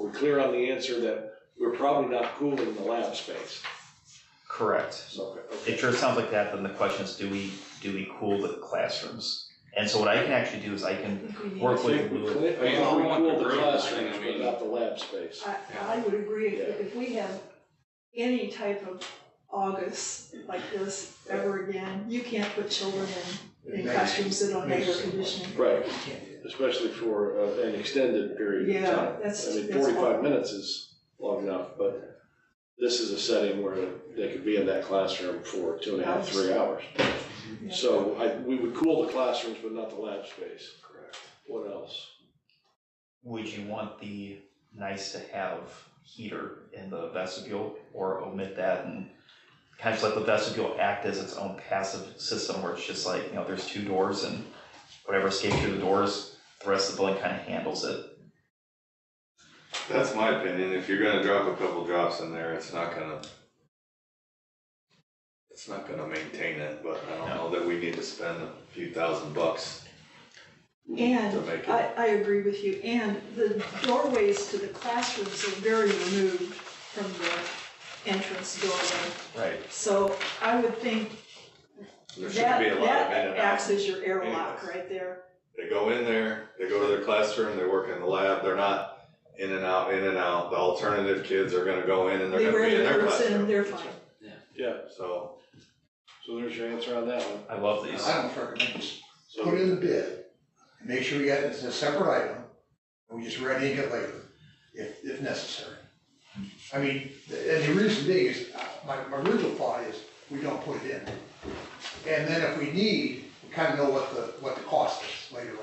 we clear on the answer that we're probably not cooling the lab space? Correct. Okay. It sure sounds like that, then the question is, do we cool the classrooms? And so what I can actually do is I can If we need work to. with We Lou. cool the room, classrooms, I but mean- not the lab space. I would agree, if we have any type of August like this ever again, you can't put children in classrooms that don't have air conditioning. Right, You can't do that. especially for an extended period of Yeah, time. that's- I mean, that's 45 awful. minutes is long enough, but this is a setting where they could be in that classroom for 2.5, 3 hours. Yeah. So we would cool the classrooms, but not the lab space. Correct. What else? Would you want the nice to have heater in the vestibule or omit that and kind of let the vestibule act as its own passive system where it's just like, you know, there's 2 doors and whatever escapes through the doors, the rest of the building kind of handles it. That's my opinion. If you're gonna drop a couple drops in there, it's not gonna maintain it, but I don't know that we need to spend a few $1,000 And to make it. I agree with you, and the doorways to the classrooms are very removed from the entrance doorway. Right. So I would think There shouldn't be a lot of in that and acts out. as your airlock anyways. right there. They go in there, they go to their classroom, they work in the lab, they're not in and out, in and out. The alternative kids are gonna go in and they're They gonna wear be in their their coats and classroom. they're fine. Yeah, So, so there's your answer on that one. I love these. I don't recommend just So put it in the bid, and make sure we got it as a separate item, and we just ready it later, if necessary. I mean, and the reason being is, my original thought is, we don't put it in. And then if we need, we kind of know what the cost is later on.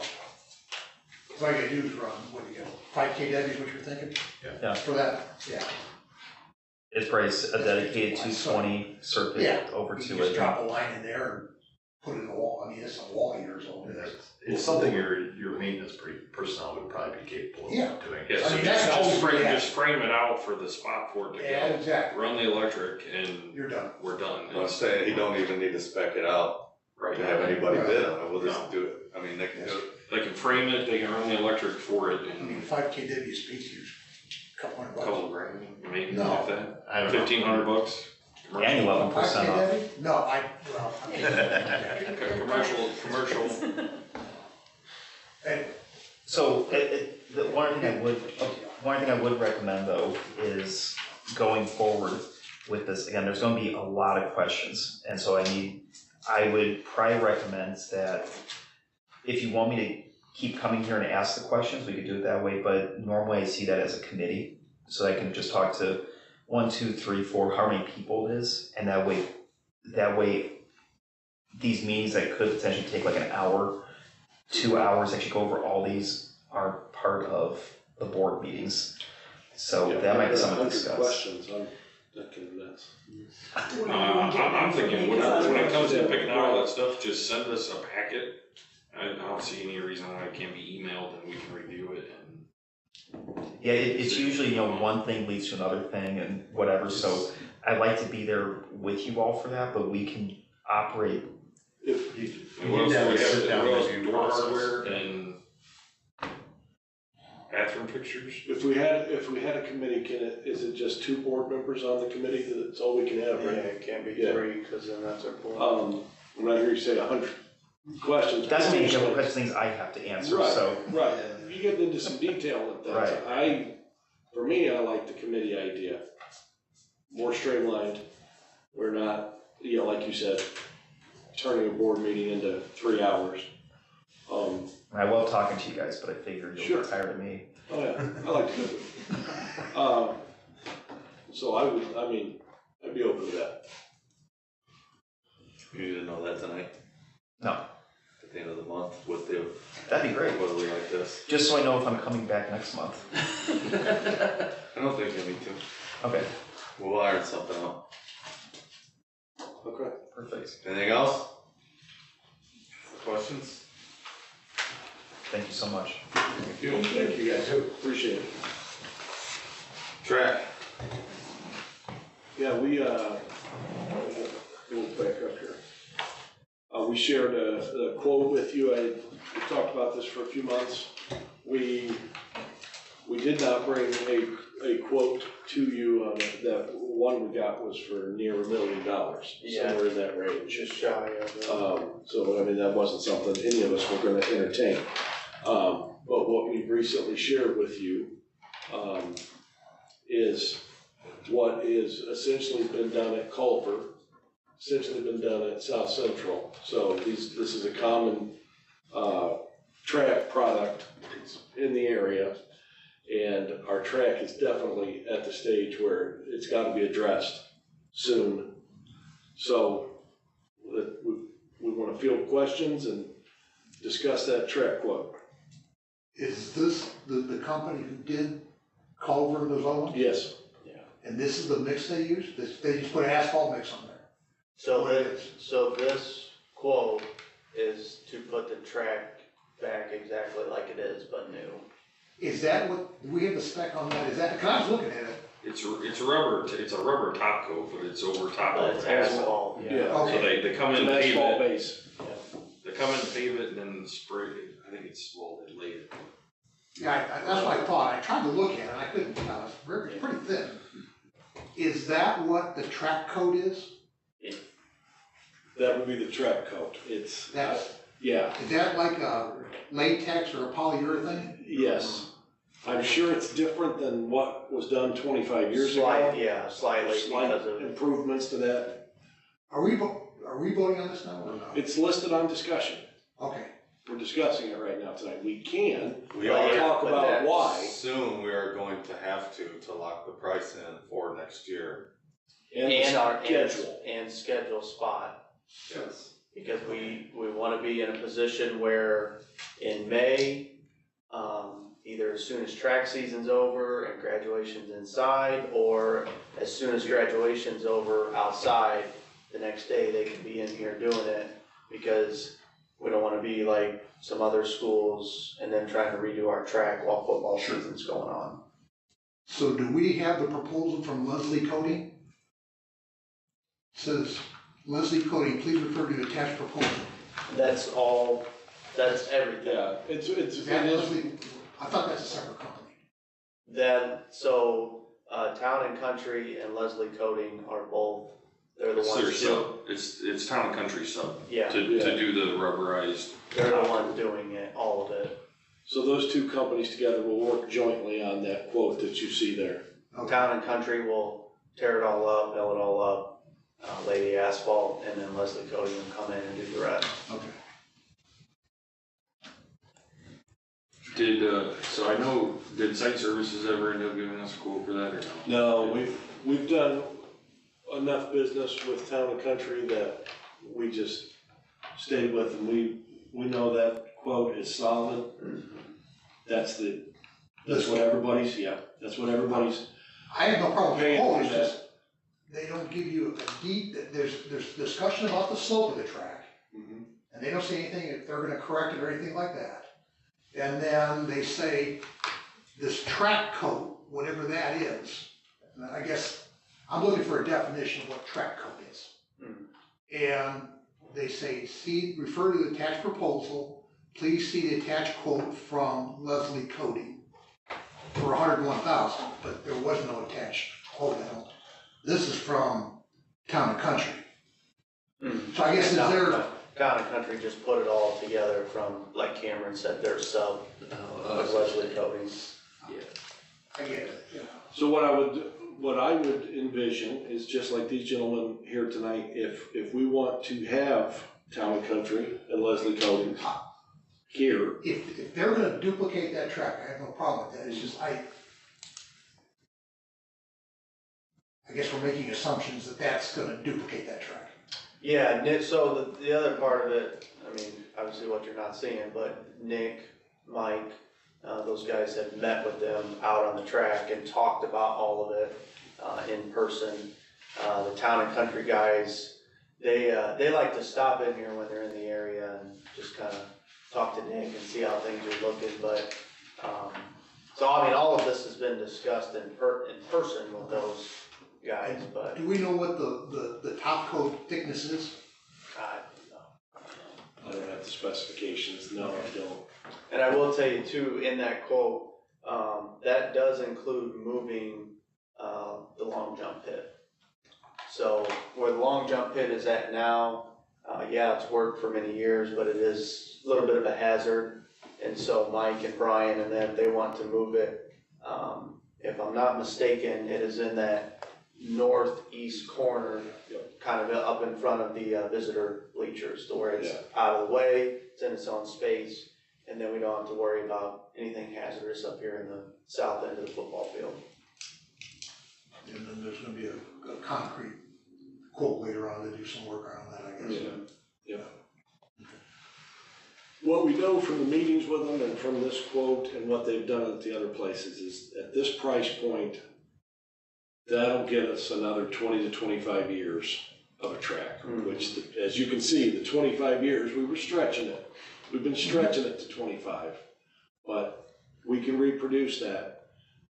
Cause all you gotta do is run, what do you get, 5 kW is what you're thinking? Yeah. For that, yeah. It's probably a dedicated 220 circuit Yeah. over You to can just it. drop a line in there and put it in the wall, I mean, it's a wall heater, so It's something your maintenance personnel would probably be capable Yeah. of doing. Yeah, I so mean, that's just always frame, yeah. just frame it out for the spot for it to Yeah, go. exactly, Run the electric and you're done. we're done. I'm saying, he don't even need to spec it out Right. to have anybody Right. bid on it, we'll No. just do it. I mean, they can do it. They can frame it, they can run the electric for it I mean, and 5 kW speeds you a couple hundred a bucks. couple grand, maybe No. like that. I don't know. $1,500. And 11% 5 off. kW? No, well, Commercial. and So, the one thing I would recommend though is going forward with this, again, there's gonna be a lot of questions. And so I would probably recommend that if you want me to keep coming here and ask the questions, we could do it that way, but normally I see that as a committee. So I can just talk to 1, 2, 3, 4, how many people it is, and that way these meetings that could potentially take like an hour, 2 hours, actually go over all these are part of the board meetings. So Yeah, that might be something to 100 discuss. questions, I'm thinking that's. I'm thinking, when it comes to picking out all that stuff, just send us a packet. I don't see any reason why it can't be emailed and we can review it and. Yeah, it's usually, one thing leads to another thing and whatever, so I'd like to be there with you all for that, but we can operate. If, And what else do we have? Sit down What else? review Door process. hardware and bathroom fixtures? if we had a committee, is it just 2 board members on the committee, that's all we can have, Yeah, right? it can't be Yeah. 3, cause then that's our point. When I hear you say 100 questions. That's maybe potentially- a couple of things I have to answer, Right, so. right, you get into some detail with that. Right. For me, I like the committee idea. More streamlined, we're not, like you said, turning a board meeting into 3 hours. I love talking to you guys, but I figured you'll Sure. get tired of me. Oh yeah, I like to do it. So I'd be open to that. You need to know that tonight, No, at the end of the month, with the, that'd be great, whether we like this. just so I know if I'm coming back next month. I don't think you need to. Okay, We'll iron something out. Okay. perfect. Anything else? Questions? Thank you so much. Thank you. Thank you guys, appreciate it. Track. Yeah, we'll back up here. We shared a quote with you, we talked about this for a few months. We We did not bring a quote to you on it. That one we got was for near $1 million, Yeah. somewhere in that range. Just shy of it. So, I mean, that wasn't something any of us were gonna entertain. But what we've recently shared with you, is what is essentially been done at Culver, essentially been done at South Central. So this is a common, track product. It's in the area. And our track is definitely at the stage where it's gotta be addressed soon. So we wanna field questions and discuss that track quote. Is this the company who did Culver and those other ones? Yes. And this is the mix they use? They just put asphalt mix on there? So this quote is to put the track back exactly like it is, but new. Is that what, do we have the spec on that? Is that, because I was looking at it. It's a rubber top coat, but it's over top But of it's asphalt. asphalt, yeah. Yeah. So Okay. they come It's in an and pave asphalt it, base. they come in and pave it and then spray it, I think it's, well, they lay it. Yeah, that's what I thought. I tried to look at it, I couldn't tell. It's pretty thin. Is that what the track coat is? That would be the track coat. It's, That's, yeah, is that like a latex or a polyurethane? yes. I'm sure it's different than what was done 25 years ago. Yeah, slightly Slight because of, improvements to that. Are we voting on this now or no? It's listed on discussion. Okay. We're discussing it right now tonight. We can We Well, are, yeah, talk but about that's- why soon we are going to have to lock the price in for next year. and and the schedule. and schedule spot. Yes. Because we wanna be in a position where in May, either as soon as track season's over and graduation's inside, or as soon as graduation's over outside, the next day they can be in here doing it, because we don't wanna be like some other schools and then trying to redo our track while football season's going on. So do we have the proposal from Leslie Coating? Says, Leslie Coating, please refer to attached proposal. That's all, that's everything. Yeah, it Is that is, Leslie? I thought that's a separate company. Then, so, Town and Country and Leslie Coating are both, they're the It's their ones sub, it's Town and Country sub, yeah, to do the rubberized. they're the ones doing it, all of it. so those two companies together will work jointly on that quote that you see there. Okay. Town and Country will tear it all up, mill it all up, lay the asphalt, and then Leslie Coating will come in and do the rest. Okay. So I know, did Site Services ever end up giving us a quote for that or no? No, we've done enough business with Town and Country that we just stayed with, and we know that quote is solid. That's what everybody's, that's what everybody's, I have no problem with the Paying quote, for it's that. just, they don't give you a deep, there's discussion about the slope of the track. And they don't say anything, if they're gonna correct it or anything like that. And then they say, this track coat, whatever that is, and I guess, I'm looking for a definition of what track coat is. And they say, refer to the attached proposal, please see the attached quote from Leslie Coating for $101,000, but there was no attached quote, I don't. This is from Town and Country. So I guess is there, Town and Country just put it all together from, like Cameron said, their sub of Leslie Coating. I get it, yeah. so what I would envision is just like these gentlemen here tonight, if we want to have Town and Country and Leslie Coating here, If they're gonna duplicate that track, I have no problem with that, it's just, I guess we're making assumptions that that's gonna duplicate that track. Yeah, Nick, so the other part of it, I mean, obviously what you're not seeing, but Nick, Mike, those guys had met with them out on the track and talked about all of it, in person. The Town and Country guys, they like to stop in here when they're in the area and just kinda talk to Nick and see how things are looking, but, so I mean, all of this has been discussed in person with those guys, but, Do we know what the top coat thickness is? I don't have the specifications, no, I don't. And I will tell you too, in that quote, That does include moving, the long jump pit. So where the long jump pit is at now, yeah, it's worked for many years, but it is a little bit of a hazard. And so Mike and Brian and them, they want to move it. If I'm not mistaken, it is in that northeast corner, kind of up in front of the visitor bleachers, to where it's out of the way, it's in its own space, and then we don't have to worry about anything hazardous up here in the south end of the football field. And then there's gonna be a concrete quote later on to do some work around that, I guess. Yeah. What we know from the meetings with them and from this quote and what they've done at the other places is at this price point, that'll get us another 20 to 25 years of a track, which, as you can see, the 25 years, we were stretching it. We've been stretching it to 25, but we can reproduce that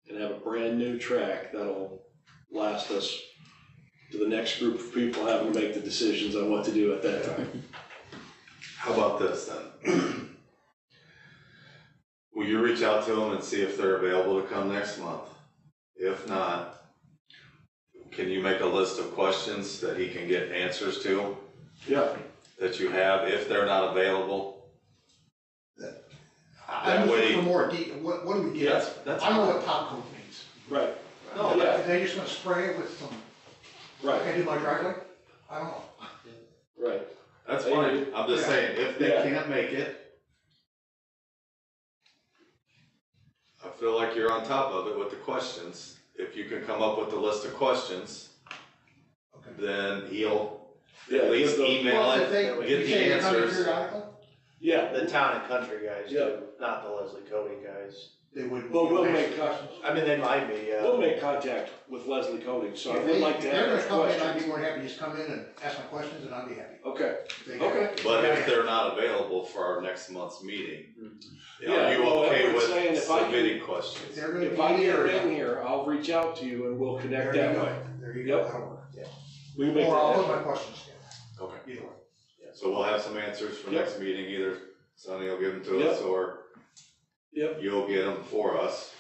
and have a brand new track that'll last us to the next group of people having to make the decisions on what to do at that time. How about this then? Will you reach out to them and see if they're available to come next month? If not, can you make a list of questions that he can get answers to? Yeah. That you have, if they're not available? I'm looking for more detail, what do we get? That's I don't know what top coat means. Right. No, Yeah. Are they just gonna spray it with some, like I do my driveway? I don't know. Right. that's fine. I'm just saying, if they can't make it, I feel like you're on top of it with the questions. If you can come up with a list of questions, then he'll at least email Well, it, if they, get you the say they're coming answers. periodically, Yeah. The town and country guys Yeah. do, not the Leslie Cody guys. they wouldn't. Well, we'll ask make questions. I mean, they might be, yeah. We'll make contact with Leslie Cody, so I If would they- like to if have they're those gonna come in, I'd questions. be more happy to just come in and ask my questions, and I'd be happy. Okay. If they- Okay. But if they're not available for our next month's meeting, are you well, okay I'm with saying if I can- submitting If questions? they're gonna be If I get here, in here, I'll reach out to you and we'll connect there you that go, way. there you go, Yep. that'll work, yeah. We can make Or I'll that put happen. my questions together, Okay, either way. so we'll have some answers for Yep. next meeting, either Sonny will give them to us, or Yep. you'll get them for us,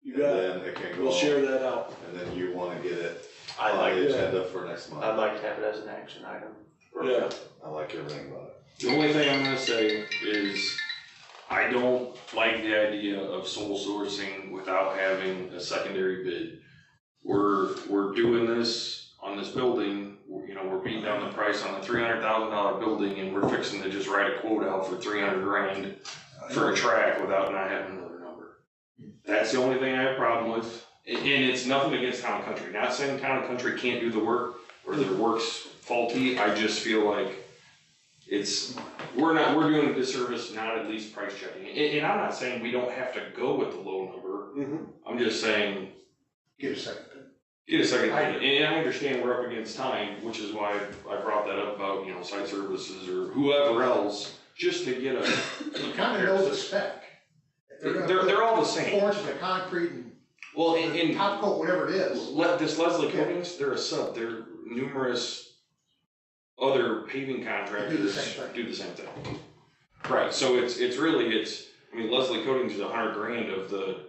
You and got it. then it can go, We'll share that out. and then you wanna get it I'd on like, the agenda for next month. I'd like to have it as an action item. Yeah. I like everything about it. The only thing I'm gonna say is, I don't like the idea of sole sourcing without having a secondary bid. We're doing this on this building, we're beating down the price on a $300,000 building, and we're fixing to just write a quote out for 300 grand for a track without not having another number. That's the only thing I have a problem with, and it's nothing against Town and Country, not saying Town and Country can't do the work, or their work's faulty, I just feel like we're doing a disservice not at least price checking. And I'm not saying we don't have to go with the low number, I'm just saying, Get a second. get a second opinion. And I understand we're up against time, which is why I brought that up about, site services or whoever else, just to get a. You kinda know the spec. If gonna They're all the put same. 4 inches of concrete and Well, in top coat, whatever it is. this Leslie Coatings, they're a sub, they're numerous other paving contractors do the same thing. Right, so it's Leslie Coatings is 100 grand of the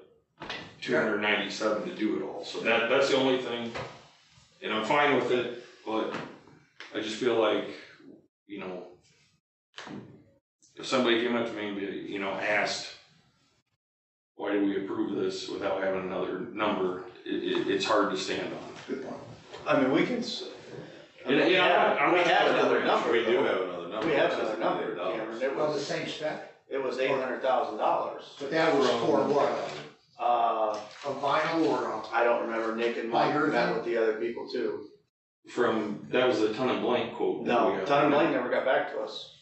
297 to do it all, so that's the only thing, and I'm fine with it, but I just feel like, if somebody came up to me and, asked, why do we approve this without having another number, it's hard to stand on. Good point. I mean, we can, I'm we have another number. We do have another number. We have which is another number, $100. Cameron. It Well, the was, same spec, it was $800,000. but that was for what? A vinyl or I don't remember, Nick and Mike Polyurethane? met with the other people too. That was the Ton and Blank quote. that we No, got. Ton and Blank never got back to us.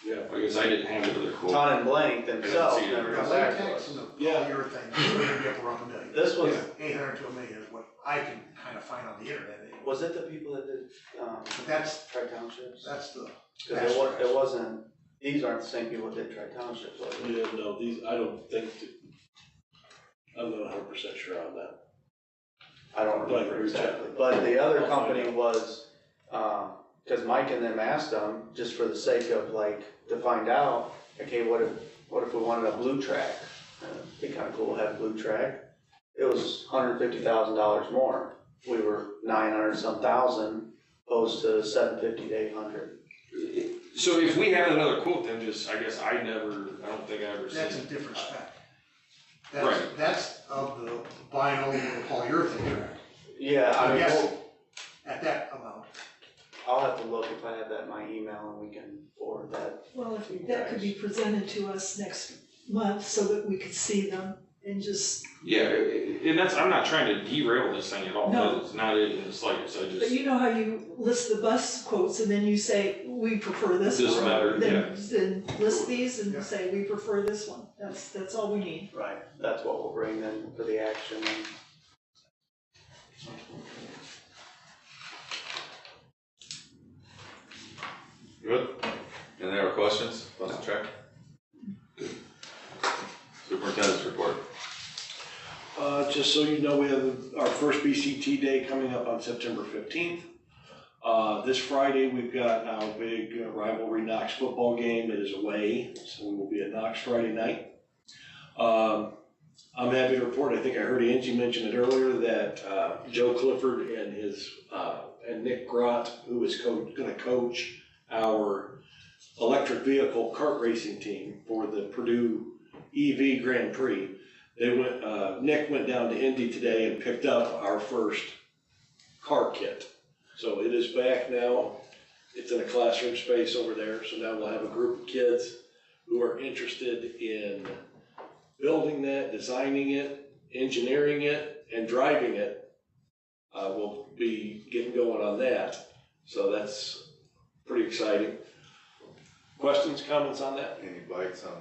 Yeah. I guess I didn't have another quote. Ton and Blank themselves see it. never the got back to latex us. and the Yeah. polyurethane, you're gonna get around $1 million. This was, 800 to $1 million is what I can kind of find on the internet anyway. was it the people that did, But that's Tri-Townships? the, Cause it wasn't, these aren't the same people that did Tri-Townships, was it? Yeah, no, I don't think, I'm not 100% sure on that. I don't remember exactly, but the other company was, cause Mike and them asked them, just for the sake of to find out, okay, what if we wanted a blue track? Be kind of cool to have Blue Track. It was $150,000 more. We were 900 some thousand, opposed to 750 to 800. So if we had another quote, then just, I guess I don't think I ever seen That's a it. different spec. Right. That's of the vinyl or polyurethane track. Yeah, I mean, Yes, at that amount. I'll have to look if I have that in my email and we can forward that. Well, if that could be presented to us next month so that we could see them and just, Yeah, and that's, I'm not trying to derail this thing at all. No. It's not it in the slightest, I but just, you know how you list the bus quotes and then you say, we prefer this one. This matter, Then list these Yeah. and say, we prefer this one. That's all we need. Right, that's what we'll bring then for the action and. Good. Any other questions about the track? Superintendent's report. Just so you know, we have our first BCT day coming up on September 15th. This Friday, we've got our big rivalry Knox football game. It is away, so we will be at Knox Friday night. I'm happy to report, I think I heard Angie mention it earlier, that Joe Clifford and and Nick Grott, who is gonna coach our electric vehicle kart racing team for the Purdue EV Grand Prix. Nick went down to Indy today and picked up our first car kit. So it is back now. It's in a classroom space over there. So now we'll have a group of kids who are interested in building that, designing it, engineering it, and driving it. We'll be getting going on that. So that's pretty exciting. Questions, comments on that? Any bites on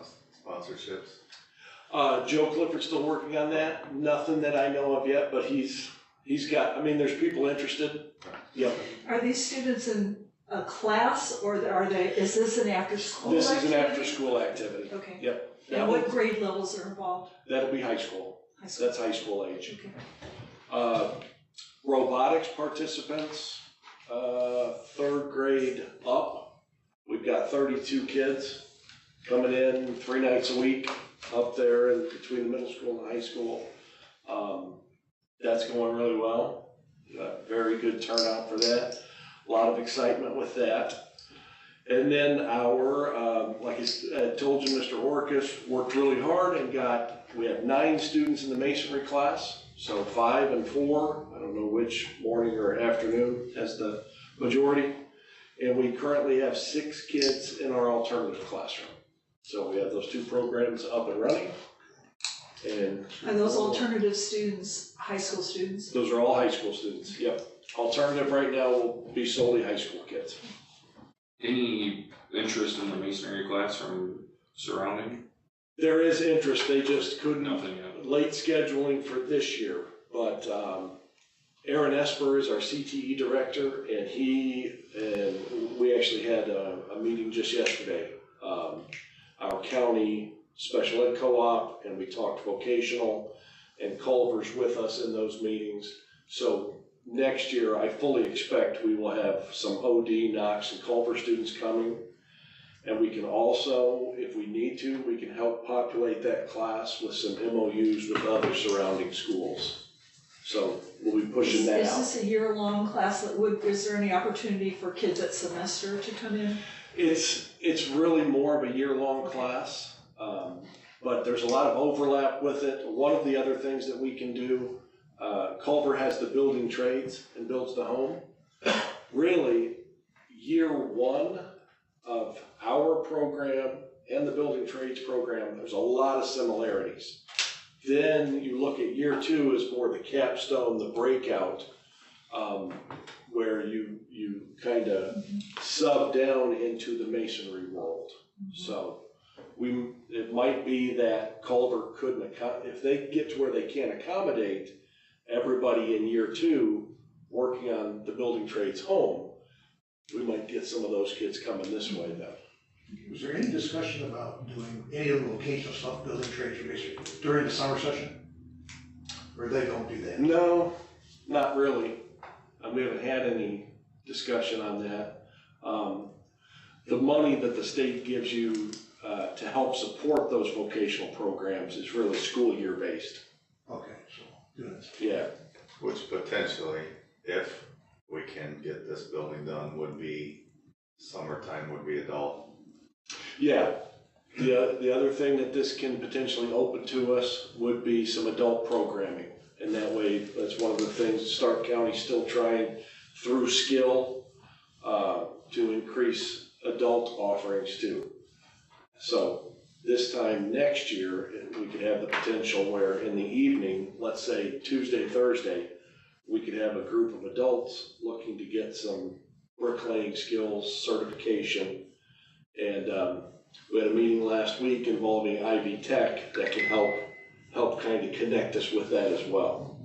sponsorships? Joe Clifford's still working on that. Nothing that I know of yet, but he's got, I mean, there's people interested. Yep. Are these students in a class or is this an after-school This is an activity? after-school activity. Okay. Yep. And what grade levels are involved? That'll be high school. High school. That's high school age. Okay. Robotics participants, 3rd grade up. We've got 32 kids coming in 3 nights a week up there in between the middle school and high school. That's going really well. Very good turnout for that. A lot of excitement with that. And then like I told you, Mr. Orcus worked really hard and we have 9 students in the masonry class. So 5 and 4, I don't know which morning or afternoon as the majority. And we currently have 6 kids in our alternative classroom. So we have those 2 programs up and running. And Are those alternative students, high school students? those are all high school students, yep. Alternative right now will be solely high school kids. any interest in the masonry class from surrounding? There is interest, they just couldn't, Nothing yet. late scheduling for this year, but Aaron Esper is our CTE director, and we actually had a meeting just yesterday. Our county special ed co-op, and we talked vocational, and Culver's with us in those meetings. So next year, I fully expect we will have some OD, Knox, and Culver students coming. And we can also, if we need to, we can help populate that class with some MOUs with other surrounding schools. So we'll be pushing that Is out. this a year-long class is there any opportunity for kids at semester to come in? It's really more of a year-long class, but there's a lot of overlap with it. One of the other things that we can do, Culver has the building trades and builds the home. Really, year 1 of our program and the building trades program, there's a lot of similarities. Then you look at year 2 as more the capstone, the breakout, where you kind of sub down into the masonry world. So it might be that Culver couldn't, if they get to where they can't accommodate everybody in year 2 working on the building trades home, we might get some of those kids coming this way then. Was there any discussion about doing any of the vocational stuff, building trades or masonry, during the summer session? Or they don't do that? No, not really. We haven't had any discussion on that. The money that the state gives you to help support those vocational programs is really school year based. Okay, so, good. Yeah, Which potentially, if we can get this building done, would be, summertime would be adult. yeah. The other thing that this can potentially open to us would be some adult programming. And that way, that's one of the things Stark County's still trying through skill to increase adult offerings too. So this time next year, we could have the potential where in the evening, let's say Tuesday, Thursday, we could have a group of adults looking to get some bricklaying skills, certification. And we had a meeting last week involving Ivy Tech that can help kind of connect us with that as well.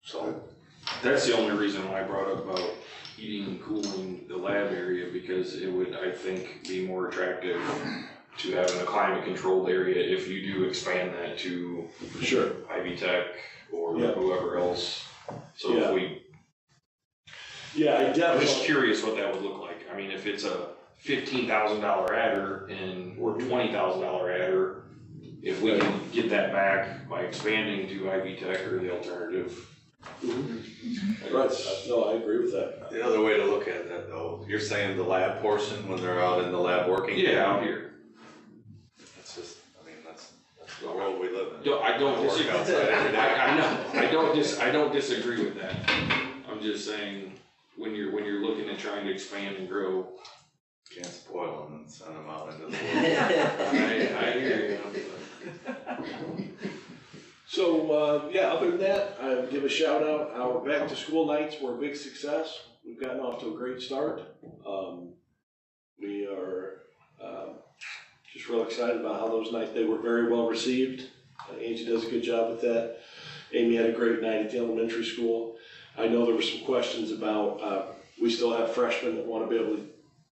So that's the only reason why I brought up about heating and cooling the lab area, because it would, I think, be more attractive to having a climate controlled area if you do expand that to Sure. Ivy Tech or Yeah. whoever else. So Yeah. if we, Yeah, I I'm just definitely, curious what that would look like. I mean, if it's a $15,000 adder or $20,000 adder, if we can get that back by expanding to Ivy Tech or the alternative. right, no, I agree with that. The other way to look at that though, you're saying the lab portion when they're out in the lab working? Yeah, out here. That's just, I mean, that's the world we live in. I don't Work disagree. outside every day. I know, I don't disagree with that. I'm just saying, when you're looking at trying to expand and grow. Can't spoil them and send them out into the world. I hear you. So, yeah, other than that, I would give a shout out, our back to school nights were a big success. We've gotten off to a great start. We are, just real excited about how those nights, they were very well received. Angie does a good job with that. Amy had a great night at the elementary school. I know there were some questions about, we still have freshmen that want to be able to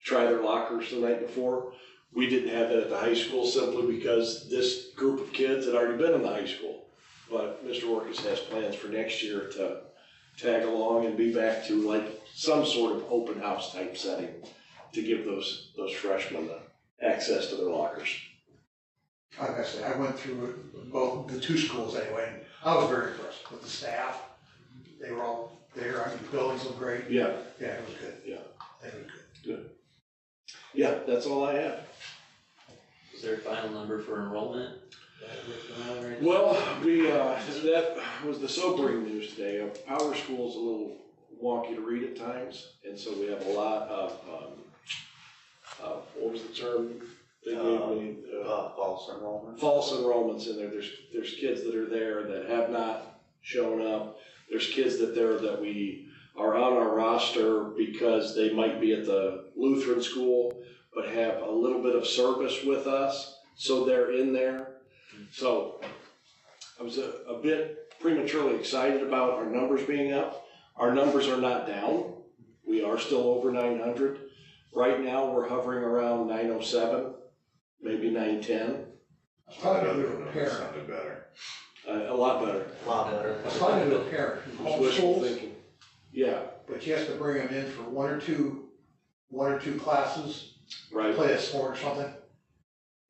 try their lockers the night before. We didn't have that at the high school simply because this group of kids had already been in the high school. But Mr. Orkis has plans for next year to tag along and be back to like some sort of open house type setting to give those freshmen access to their lockers. Like I said, I went through both, the two schools anyway, and I was very impressed with the staff. They were all there, I mean, the buildings look great. Yeah, Yeah, it was good. Yeah. It was good. yeah, that's all I have. Is there a final number for enrollment? Well, that was the sobering news today. Power School is a little wonky to read at times, and so we have a lot of, what was the term they gave me? False enrollment. False enrollments in there. There's kids that are there that have not shown up. There's kids that we are on our roster because they might be at the Lutheran school, but have a little bit of service with us, so they're in there. So I was a bit prematurely excited about our numbers being up. Our numbers are not down. We are still over 900. Right now, we're hovering around 907, maybe 910. I was talking to a parent, Sounded better. A lot better. A lot better. I was talking to a parent who It was wishful homeschools, thinking. Yeah, but she has to bring them in for one or two classes, right. play a sport or something.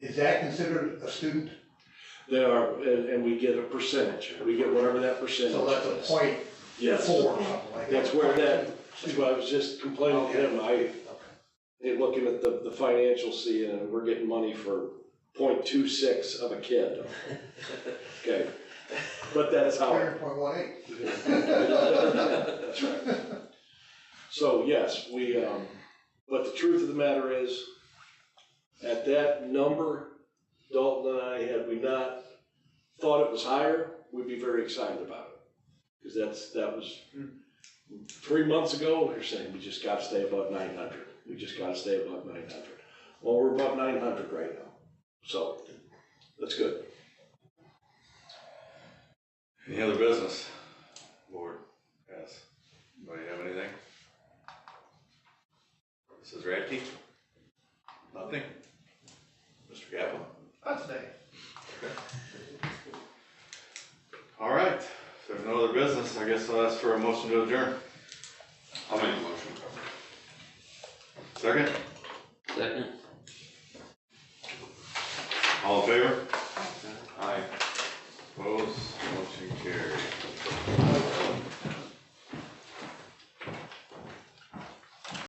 Is that considered a student? They are, and we get a percentage. We get whatever that percentage So that's a is. point Yes. 4 or something like that. That's where that's what I was just complaining to him. Looking at the financial seeing, and we're getting money for 0.26 of a kid. Okay, but that's how. 100.18. That's right. So yes, but the truth of the matter is, at that number, Dalton and I, had we not thought it was higher, we'd be very excited about it. Because that was 3 months ago, you're saying we just gotta stay above 900. We just gotta stay above 900. Well, we're above 900 right now, so that's good. Any other business? Board, yes. Anybody have anything? Mrs. Radke? Nothing? Mr. Kaplan? That's nice. All right, if there's no other business, I guess I'll ask for a motion to adjourn. I'll make a motion. Second? Second?